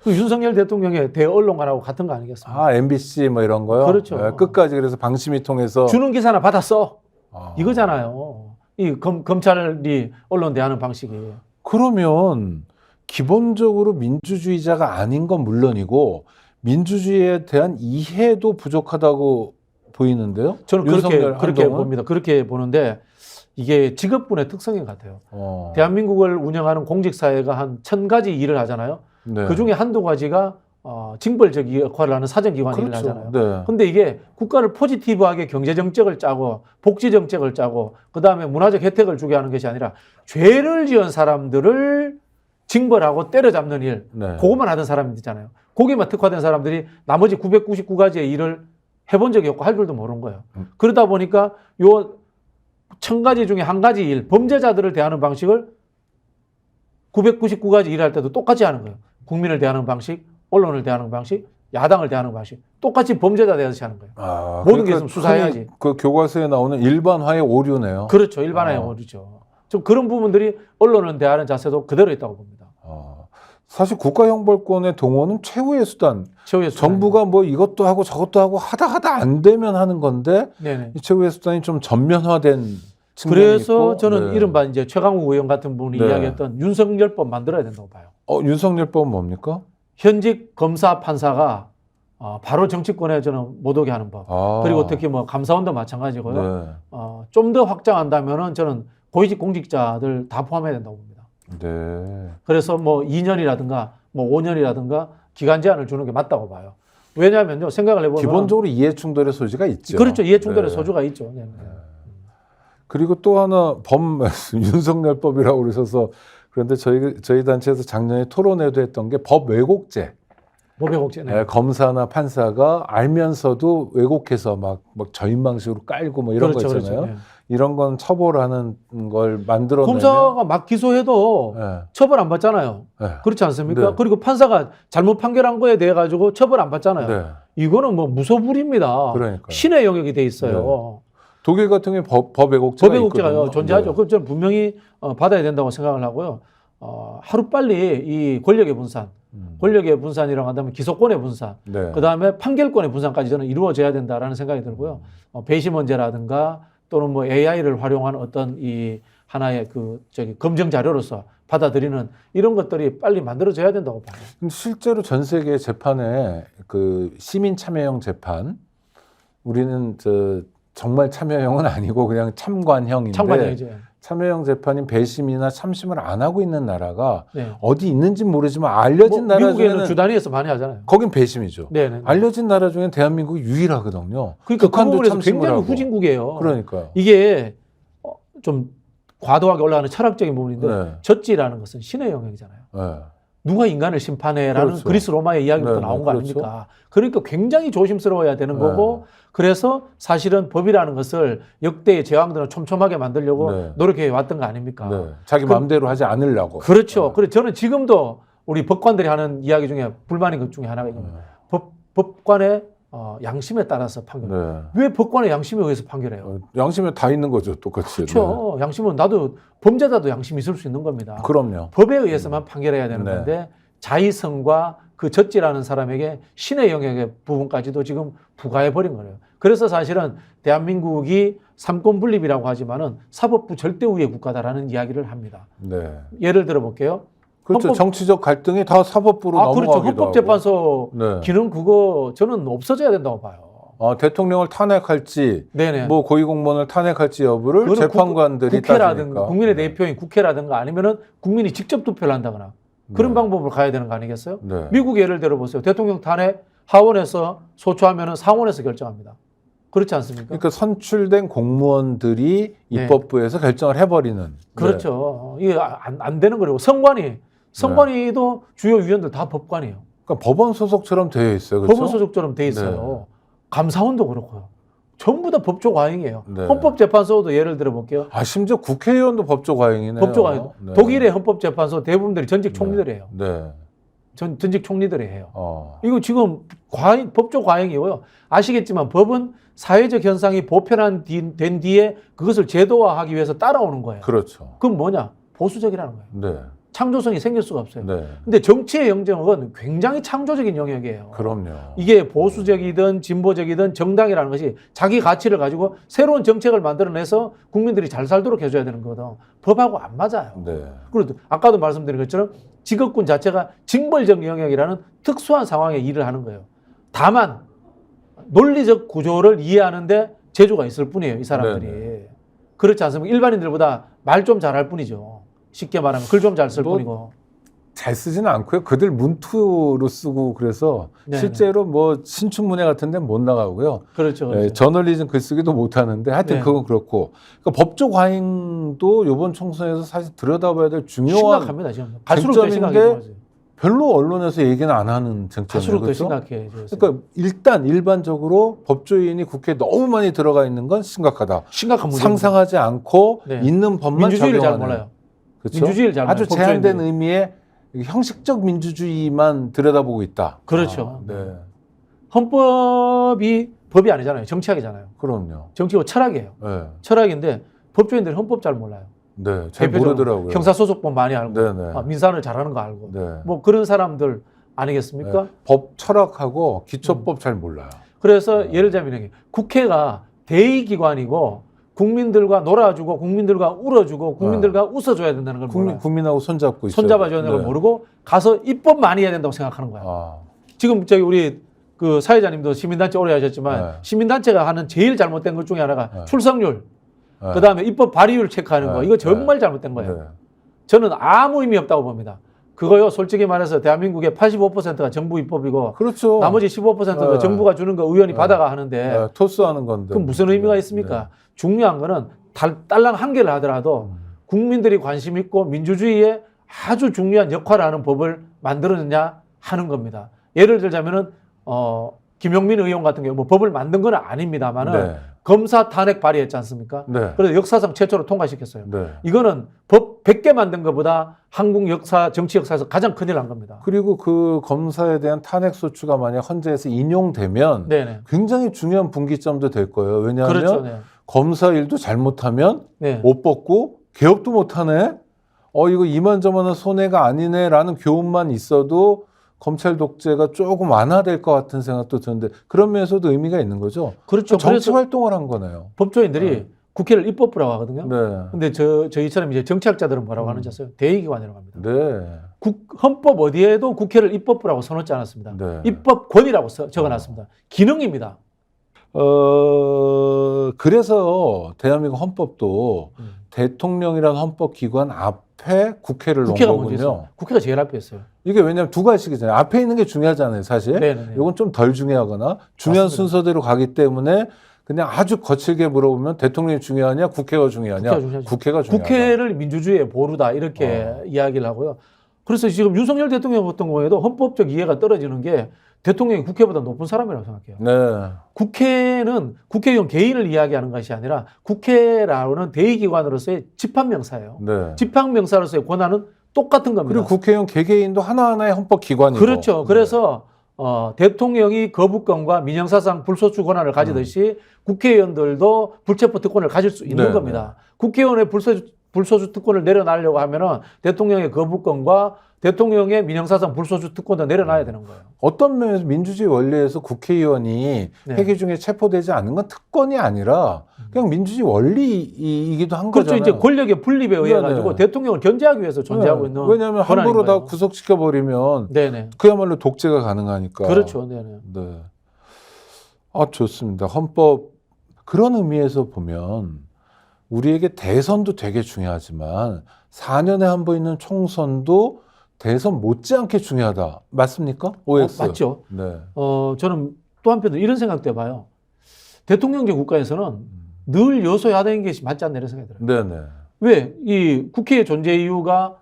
그 윤석열 대통령의 대언론관하고 같은 거 아니겠습니까? 아, MBC 뭐 이런 거요? 그렇죠. 네, 끝까지 그래서 방심이 통해서 주는 기사나 받아 써. 아. 이거잖아요. 이 검찰이 언론 대하는 방식이. 그러면 기본적으로 민주주의자가 아닌 건 물론이고 민주주의에 대한 이해도 부족하다고 보이는데요. 저는 윤석열 그렇게 한동훈? 봅니다. 그렇게 보는데 이게 직업군의 특성인 것 같아요. 대한민국을 운영하는 공직사회가 한 1000가지 일을 하잖아요. 네. 그중에 한두 가지가 징벌적 역할을 하는 사정기관 일을 그렇죠. 하잖아요. 네. 근데 이게 국가를 포지티브하게 경제정책을 짜고 복지정책을 짜고 그다음에 문화적 혜택을 주게 하는 것이 아니라 죄를 지은 사람들을 징벌하고 때려잡는 일, 네. 그것만 하던 사람들 있잖아요. 거기에만 특화된 사람들이 나머지 999가지의 일을 해본 적이 없고 할 줄도 모르는 거예요. 그러다 보니까 요 1000가지 중에 한 가지 일, 범죄자들을 대하는 방식을 999가지 일할 때도 똑같이 하는 거예요. 국민을 대하는 방식, 언론을 대하는 방식, 야당을 대하는 방식, 똑같이 범죄자 대하듯이 하는 거예요. 아, 모든 게 있으면 수사해야지. 그 교과서에 나오는 일반화의 오류네요. 그렇죠. 일반화의 오류죠. 좀 그런 부분들이 언론을 대하는 자세도 그대로 있다고 봅니다. 사실 국가형벌권의 동원은 최후의 수단. 최후의 수단. 정부가 뭐 이것도 하고 저것도 하고 하다 안 되면 하는 건데 네네. 이 최후의 수단이 좀 전면화된 측면이 그래서 있고. 저는 네. 이른바 이제 최강욱 의원 같은 분이 네. 이야기했던 윤석열법 만들어야 된다고 봐요. 윤석열법은 뭡니까? 현직 검사 판사가 바로 정치권에 저는 못 오게 하는 법. 그리고 특히 뭐 감사원도 마찬가지고요. 네. 좀 더 확장한다면은 저는 고위직 공직자들 다 포함해야 된다고 봅니다. 네. 그래서 뭐 2년이라든가 뭐 5년이라든가 기간 제한을 주는 게 맞다고 봐요. 왜냐하면요, 생각을 해보면 기본적으로 이해 충돌의 소지가 있죠. 그렇죠. 이해 충돌의 네. 소지가 있죠. 네. 그리고 또 하나 윤석열법이라고 그러셔서 그런데 저희 단체에서 작년에 토론회도 했던 게 법 왜곡죄. 모병옥죄네. 네, 검사나 판사가 알면서도 왜곡해서 막 저인방식으로 깔고 뭐 이런 그렇죠, 거 있잖아요. 그렇죠. 네. 이런 건 처벌하는 걸 만들어내면 검사가 막 기소해도 네. 처벌 안 받잖아요. 네. 그렇지 않습니까? 네. 그리고 판사가 잘못 판결한 거에 대해 가지고 처벌 안 받잖아요. 네. 이거는 뭐 무소불위입니다. 그러니까요. 신의 영역이 돼 있어요. 독일 같은 경우에 법 왜곡죄가 법 왜곡죄가 있거든요. 존재하죠. 네. 그럼 저는 분명히 받아야 된다고 생각을 하고요. 하루빨리 이 권력의 분산, 권력의 분산이라고 한다면 기소권의 분산, 네. 그다음에 판결권의 분산까지 저는 이루어져야 된다라는 생각이 들고요. 배심원제라든가 또는 뭐 AI를 활용한 어떤 이 하나의 검증 자료로서 받아들이는 이런 것들이 빨리 만들어져야 된다고 봐요. 근데 실제로 전 세계 재판에 그 시민 참여형 재판 우리는 정말 참여형은 아니고 그냥 참관형인데 참관형이죠. 참여형 재판인 배심이나 참심을 안 하고 있는 나라가 네. 어디 있는지 모르지만 알려진 나라 미국에는 중에는 주단위에서 많이 하잖아요. 거긴 배심이죠. 네네. 알려진 나라 중에 대한민국이 유일하거든요. 그러니까 그 북한도 부분에서 참심을 굉장히 하고. 후진국이에요. 그러니까요. 이게 좀 과도하게 올라가는 철학적인 부분인데 네. 젖지라는 것은 신의 영역이잖아요. 네. 누가 인간을 심판해라는 그렇죠. 그리스 로마의 이야기부터 네, 나온 거 그렇죠. 아닙니까? 그러니까 굉장히 조심스러워야 되는 네. 거고 그래서 사실은 법이라는 것을 역대의 제왕들은 촘촘하게 만들려고 네. 노력해 왔던 거 아닙니까? 네. 자기 마음대로 하지 않으려고. 그렇죠. 그래서 저는 지금도 우리 법관들이 하는 이야기 중에 불만인 것 중에 하나가 있습니다. 법관의 양심에 따라서 판결. 네. 왜 법관의 양심에 의해서 판결해요? 양심에 다 있는 거죠, 똑같이. 그렇죠. 양심은 나도 범죄자도 양심이 있을 수 있는 겁니다. 네. 그럼요. 법에 의해서만 판결해야 되는 네. 건데 자의성과 그 젖지라는 사람에게 신의 영역의 부분까지도 지금 부과해 버린 거예요. 그래서 사실은 대한민국이 삼권 분립이라고 하지만은 사법부 절대 우위의 국가다라는 이야기를 합니다. 네. 예를 들어 볼게요. 그렇죠. 정치적 갈등이 다 사법부로 그렇죠. 넘어가기도 헌법재판소 하고. 네. 기능 그거 저는 없어져야 된다고 봐요. 대통령을 탄핵할지, 네네. 뭐 고위공무원을 탄핵할지 여부를 그거는 재판관들이 국회라든가 따지니까. 국민의 네. 대표인 국회라든가 아니면은 국민이 직접 투표를 한다거나 그런 네. 방법으로 가야 되는 거 아니겠어요? 네. 미국 예를 들어 보세요. 대통령 탄핵 하원에서 소추하면은 상원에서 결정합니다. 그렇지 않습니까? 그러니까 선출된 공무원들이 네. 입법부에서 결정을 해버리는. 그렇죠. 이게 안 되는 거고 선관위도 주요 위원들 다 법관이에요. 그러니까 법원 소속처럼 되어 있어요. 그렇죠? 법원 소속처럼 돼 있어요. 감사원도 그렇고요. 전부 다 법조 과잉이에요. 네. 헌법재판소도 예를 들어 볼게요. 심지어 국회의원도 법조 과잉이네요. 법조 과잉. 네. 독일의 헌법재판소 대부분들이 전직 총리들이에요. 네. 전직 총리들이 해요. 이거 이거 지금 법조 과잉이고요. 아시겠지만 법은 사회적 현상이 보편화된 뒤에 그것을 제도화하기 위해서 따라오는 거예요. 그렇죠. 그건 뭐냐? 보수적이라는 거예요. 네. 창조성이 생길 수가 없어요. 네. 근데 정치의 영역은 굉장히 창조적인 영역이에요. 그럼요. 이게 보수적이든 진보적이든 정당이라는 것이 자기 가치를 가지고 새로운 정책을 만들어내서 국민들이 잘 살도록 해줘야 되는 거거든. 법하고 안 맞아요. 네. 그리고 아까도 말씀드린 것처럼 직업군 자체가 징벌적 영역이라는 특수한 상황에 일을 하는 거예요. 다만 논리적 구조를 이해하는데 재주가 있을 뿐이에요. 이 사람들이. 네네. 그렇지 않습니까? 일반인들보다 말 좀 잘할 뿐이죠. 쉽게 말하면 글 좀 잘 쓸 뭐, 뿐이고. 잘 쓰지는 않고요. 그들 문투로 쓰고 그래서 네네. 실제로 뭐 신춘문예 같은 데는 못 나가고요. 그렇죠. 그렇죠. 저널리즘 글쓰기도 못 하는데 하여튼 네. 그건 그렇고. 그러니까 법조 과잉도 이번 총선에서 사실 들여다봐야 될 중요한 심각합니다. 지금 갈수록 더 쟁점인데 심각해져요. 별로 언론에서 얘기는 안 하는 쟁점이에요. 갈수록 더 그렇죠? 심각해져요. 그러니까 일단 일반적으로 법조인이 국회에 너무 많이 들어가 있는 건 심각하다. 심각한 문제. 상상하지 않고 네. 있는 법만 민주주의를 잘 적용하는. 몰라요. 그렇죠? 민주주의를 잘 아주 몰라요. 제한된 법조인들이. 의미의 형식적 민주주의만 들여다보고 있다. 그렇죠. 네, 헌법이 법이 아니잖아요. 정치학이잖아요. 그럼요. 정치고 철학이에요. 네, 철학인데 법조인들이 헌법 잘 몰라요. 네, 잘 대표적으로 모르더라고요. 형사소송법 많이 알고 네네. 민사를 잘하는 거 알고 네. 뭐 그런 사람들 아니겠습니까? 네. 법 철학하고 기초법 잘 몰라요. 그래서 예를 들자면 이렇게 국회가 대의기관이고 국민들과 놀아주고 국민들과 울어주고 국민들과 웃어줘야 된다는 걸 몰라요. 국민하고 손잡고 있어요. 손잡아줘야 되는 걸 모르고 가서 입법 많이 해야 된다고 생각하는 거예요. 아, 지금 저기 우리 그 사회자님도 시민단체 오래 하셨지만 네. 시민단체가 하는 제일 잘못된 것 중에 하나가 네. 출석률, 네. 그다음에 입법 발의율 체크하는 거. 네. 이거 정말 잘못된 거예요. 네. 저는 아무 의미 없다고 봅니다. 그거요, 솔직히 말해서 대한민국의 85%가 정부 입법이고 그렇죠. 나머지 15%도 네. 정부가 주는 거 의원이 네. 받아가 하는데 네, 토스하는 건데. 그럼 무슨 의미가 네. 있습니까? 중요한 거는 딸랑 한 개를 하더라도 국민들이 관심 있고 민주주의에 아주 중요한 역할을 하는 법을 만들었느냐 하는 겁니다. 예를 들자면은 김용민 의원 같은 경우 뭐 법을 만든 건 아닙니다만은 네. 검사 탄핵 발의했지 않습니까? 네. 그래서 역사상 최초로 통과시켰어요. 네. 이거는 법 100개 만든 것보다 한국 역사, 정치 역사에서 가장 큰일 난 겁니다. 그리고 그 검사에 대한 탄핵 소추가 만약 헌재에서 인용되면 네네. 굉장히 중요한 분기점도 될 거예요. 왜냐하면 그렇죠. 네. 검사 일도 잘못하면 네. 못 벗고 개업도 못하네. 이거 이만저만한 손해가 아니네라는 교훈만 있어도 검찰 독재가 조금 완화될 것 같은 생각도 드는데 그런 면에서도 의미가 있는 거죠. 그렇죠. 정치 그래서 활동을 한 거네요. 법조인들이 네. 국회를 입법부라고 하거든요. 네. 근데 저희처럼 이제 정치학자들은 뭐라고 하는지 아세요? 대의기관이라고 합니다. 네. 헌법 어디에도 국회를 입법부라고 써놓지 않았습니다. 네. 입법권이라고 적어놨습니다. 기능입니다. 그래서 대한민국 헌법도 대통령이라는 헌법기관 앞에 국회를 놓은 국회가 먼저 거군요. 있어요. 국회가 제일 앞에 있어요. 이게 왜냐하면 두 가지잖아요. 앞에 있는 게 중요하잖아요, 사실. 네네네. 이건 좀 덜 중요하거나 중요한 맞습니다. 순서대로 가기 때문에 그냥 아주 거칠게 물어보면 대통령이 중요하냐, 국회가 중요하냐, 국회가 중요하죠. 국회가 중요하다. 국회를 민주주의의 보루다 이렇게 이야기를 하고요. 그래서 지금 윤석열 대통령 같은 경우에도 헌법적 이해가 떨어지는 게 대통령이 국회보다 높은 사람이라고 생각해요. 네, 국회는 국회의원 개인을 이야기하는 것이 아니라 국회라는 대의기관으로서의 집합명사예요. 네. 집합명사로서의 권한은 똑같은 겁니다. 그리고 국회의원 개개인도 하나하나의 헌법기관이고. 그렇죠. 네. 그래서 대통령이 거부권과 민형사상 불소추 권한을 가지듯이 국회의원들도 불체포 특권을 가질 수 있는 네, 겁니다. 국회의원의 불소추 특권을 내려놓으려고 하면은 대통령의 거부권과 대통령의 민형사상 불소추 특권도 내려놔야 되는 거예요. 어떤 면에서 민주주의 원리에서 국회의원이 네. 회기 중에 체포되지 않는 건 특권이 아니라 그냥 민주주의 원리이기도 한 그렇죠. 거잖아요. 이제 권력의 분립에 의해 네네. 가지고 대통령을 견제하기 위해서 존재하고 있는 왜냐하면 권한인 함부로 다 거예요. 구속시켜 버리면 네네. 그야말로 독재가 가능하니까. 그렇죠. 네네. 네. 아, 좋습니다. 헌법 그런 의미에서 보면 우리에게 대선도 되게 중요하지만 4년에 한 번 있는 총선도 대선 못지않게 중요하다. 맞습니까? OX. 맞죠. 네. 저는 또 한편으로 이런 생각도 해봐요. 대통령제 국가에서는 늘 여소야대인 것이 맞지 않나 이런 생각이 들어요. 네네. 왜? 이 국회의 존재 이유가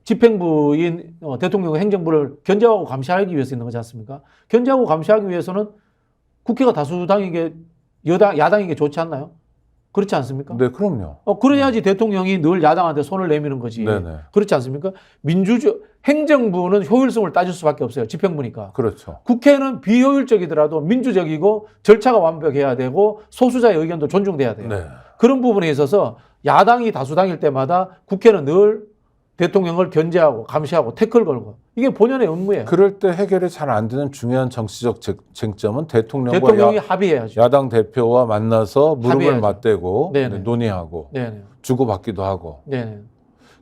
집행부인 대통령 행정부를 견제하고 감시하기 위해서 있는 거지 않습니까? 견제하고 감시하기 위해서는 국회가 다수당에게 야당에게 좋지 않나요? 그렇지 않습니까? 네, 그럼요. 그래야지 대통령이 늘 야당한테 손을 내미는 거지. 네네. 그렇지 않습니까? 행정부는 효율성을 따질 수밖에 없어요. 집행부니까. 그렇죠. 국회는 비효율적이더라도 민주적이고 절차가 완벽해야 되고 소수자의 의견도 존중돼야 돼요. 네. 그런 부분에 있어서 야당이 다수당일 때마다 국회는 늘 대통령을 견제하고 감시하고 태클 걸고 이게 본연의 업무예요. 그럴 때 해결이 잘 안 되는 중요한 정치적 쟁점은 대통령과 대통령이 합의해야죠. 야당 대표와 만나서 무릎을 합의해야죠. 맞대고 네네. 논의하고 네네. 주고받기도 하고. 네네.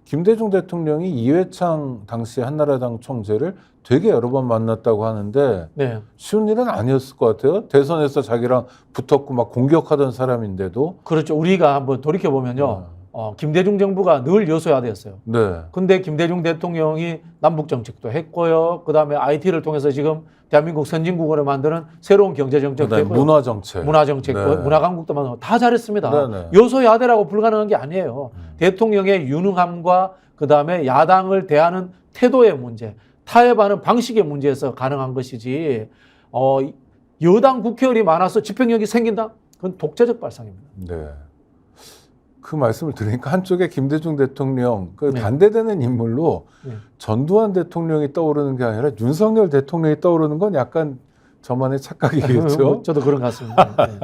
김대중 대통령이 이회창 당시 한나라당 총재를 되게 여러 번 만났다고 하는데 네. 쉬운 일은 아니었을 것 같아요. 대선에서 자기랑 붙었고 막 공격하던 사람인데도. 그렇죠. 우리가 한번 돌이켜 보면요. 김대중 정부가 늘 여소야대였어요. 네. 근데 김대중 대통령이 남북 정책도 했고요. 그다음에 IT를 통해서 지금 대한민국 선진국으로 만드는 새로운 경제 정책도 그다음에 했고요. 문화 정책. 문화 정책, 네. 문화 강국도 만들고 다 잘했습니다. 네네. 여소야대라고 불가능한 게 아니에요. 대통령의 유능함과 그다음에 야당을 대하는 태도의 문제, 타협하는 방식의 문제에서 가능한 것이지. 여당 국회의원이 많아서 집행력이 생긴다? 그건 독재적 발상입니다. 네. 그 말씀을 들으니까 한쪽에 김대중 대통령 그 네. 반대되는 인물로 네. 전두환 대통령이 떠오르는 게 아니라 윤석열 대통령이 떠오르는 건 약간 저만의 착각이겠죠. 저도 그런 것 같습니다. 네.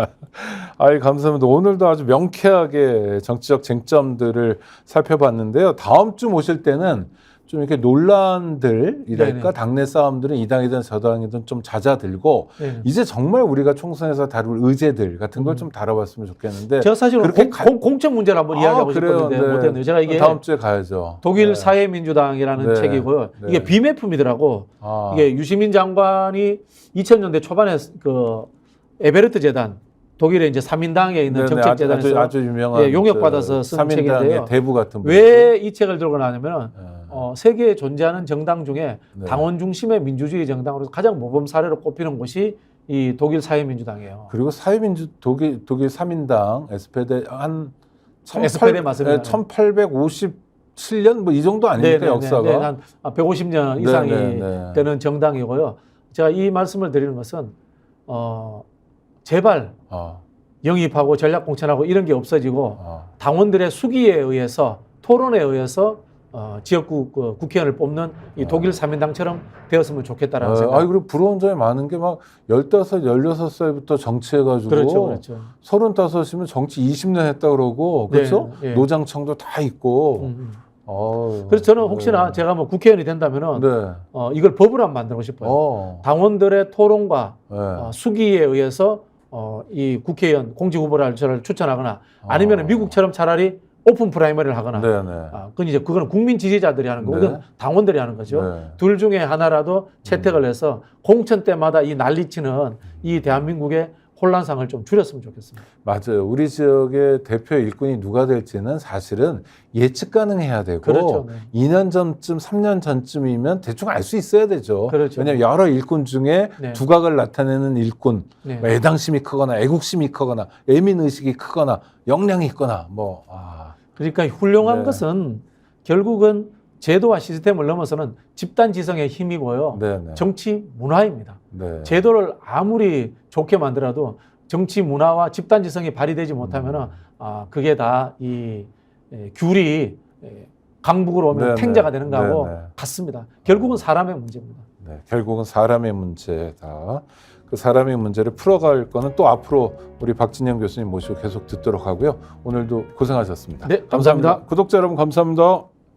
아이, 감사합니다. 오늘도 아주 명쾌하게 정치적 쟁점들을 살펴봤는데요. 다음 주 모실 때는 좀 이렇게 논란들이랄까 네네. 당내 싸움들은 이 당이든 저 당이든 좀 잦아들고 네. 이제 정말 우리가 총선에서 다룰 의제들 같은 걸 좀 다뤄봤으면 좋겠는데 제가 사실은 그렇게 공천 문제를 한번 이야기하고 그래요? 싶었는데 네. 못했네요. 제가 이게 다음 주에 가야죠. 독일 네. 사회민주당이라는 네. 책이고요. 네. 이게 비매품이더라고. 아. 이게 유시민 장관이 2000년대 초반에 그 에베르트 재단 독일의 이제 3인당에 있는 네네, 정책재단에서 아주 유명한 예, 용역받아서 쓴 3인당의 책인데요. 대부 같은 왜 이 책을 들고 나냐면 분이죠. 세계에 존재하는 정당 중에 네. 당원 중심의 민주주의 정당으로서 가장 모범 사례로 꼽히는 곳이 이 독일 사회민주당이에요. 그리고 독일 3인당 SPD 한 SPD 맞습니다. 1857년 뭐 이 정도 아닙니까 역사가? 한 150년 이상이 네. 되는 정당이고요. 제가 이 말씀을 드리는 것은 제발 영입하고 전략 공천하고 이런 게 없어지고 당원들의 수기에 의해서 토론에 의해서 지역구 국회의원을 뽑는 이 독일 3인당처럼 되었으면 좋겠다라는 생각. 그리고 부러운 점이 많은 게 막 15, 16살부터 정치해가지고 그렇죠. 35이면 정치 20년 했다 그러고 그렇죠? 네. 노장청도 다 있고. 그래서 저는 혹시나 제가 뭐 국회의원이 된다면은 이걸 법으로 한번 만들고 싶어요. 당원들의 토론과 수기에 의해서 이 국회의원 공직 후보를 저를 추천하거나 아니면 미국처럼 차라리 오픈 프라이머리를 하거나. 그건 이제 그거는 국민 지지자들이 하는 거고 이건 당원들이 하는 거죠. 둘 중에 하나라도 채택을 해서 공천 때마다 이 난리치는 이 대한민국의 혼란상을 좀 줄였으면 좋겠습니다. 맞아요. 우리 지역의 대표 일꾼이 누가 될지는 사실은 예측 가능해야 되고 그렇죠. 2년 전쯤 3년 전쯤이면 대충 알 수 있어야 되죠. 그렇죠. 왜냐하면 여러 일꾼 중에 두각을 나타내는 일꾼, 뭐 애당심이 크거나 애국심이 크거나 애민의식이 크거나 역량이 있거나 그러니까 훌륭한 것은 결국은 제도와 시스템을 넘어서는 집단지성의 힘이고요. 정치 문화입니다. 제도를 아무리 좋게 만들어도 정치 문화와 집단지성이 발휘되지 못하면 그게 다 이 귤이 강북으로 오면 탱자가 되는 거하고 같습니다. 결국은 사람의 문제입니다. 네, 결국은 사람의 문제다. 그 사람의 문제를 풀어갈 거는 또 앞으로 우리 박진영 교수님 모시고 계속 듣도록 하고요. 오늘도 고생하셨습니다. 네, 감사합니다. 구독자 여러분 감사합니다.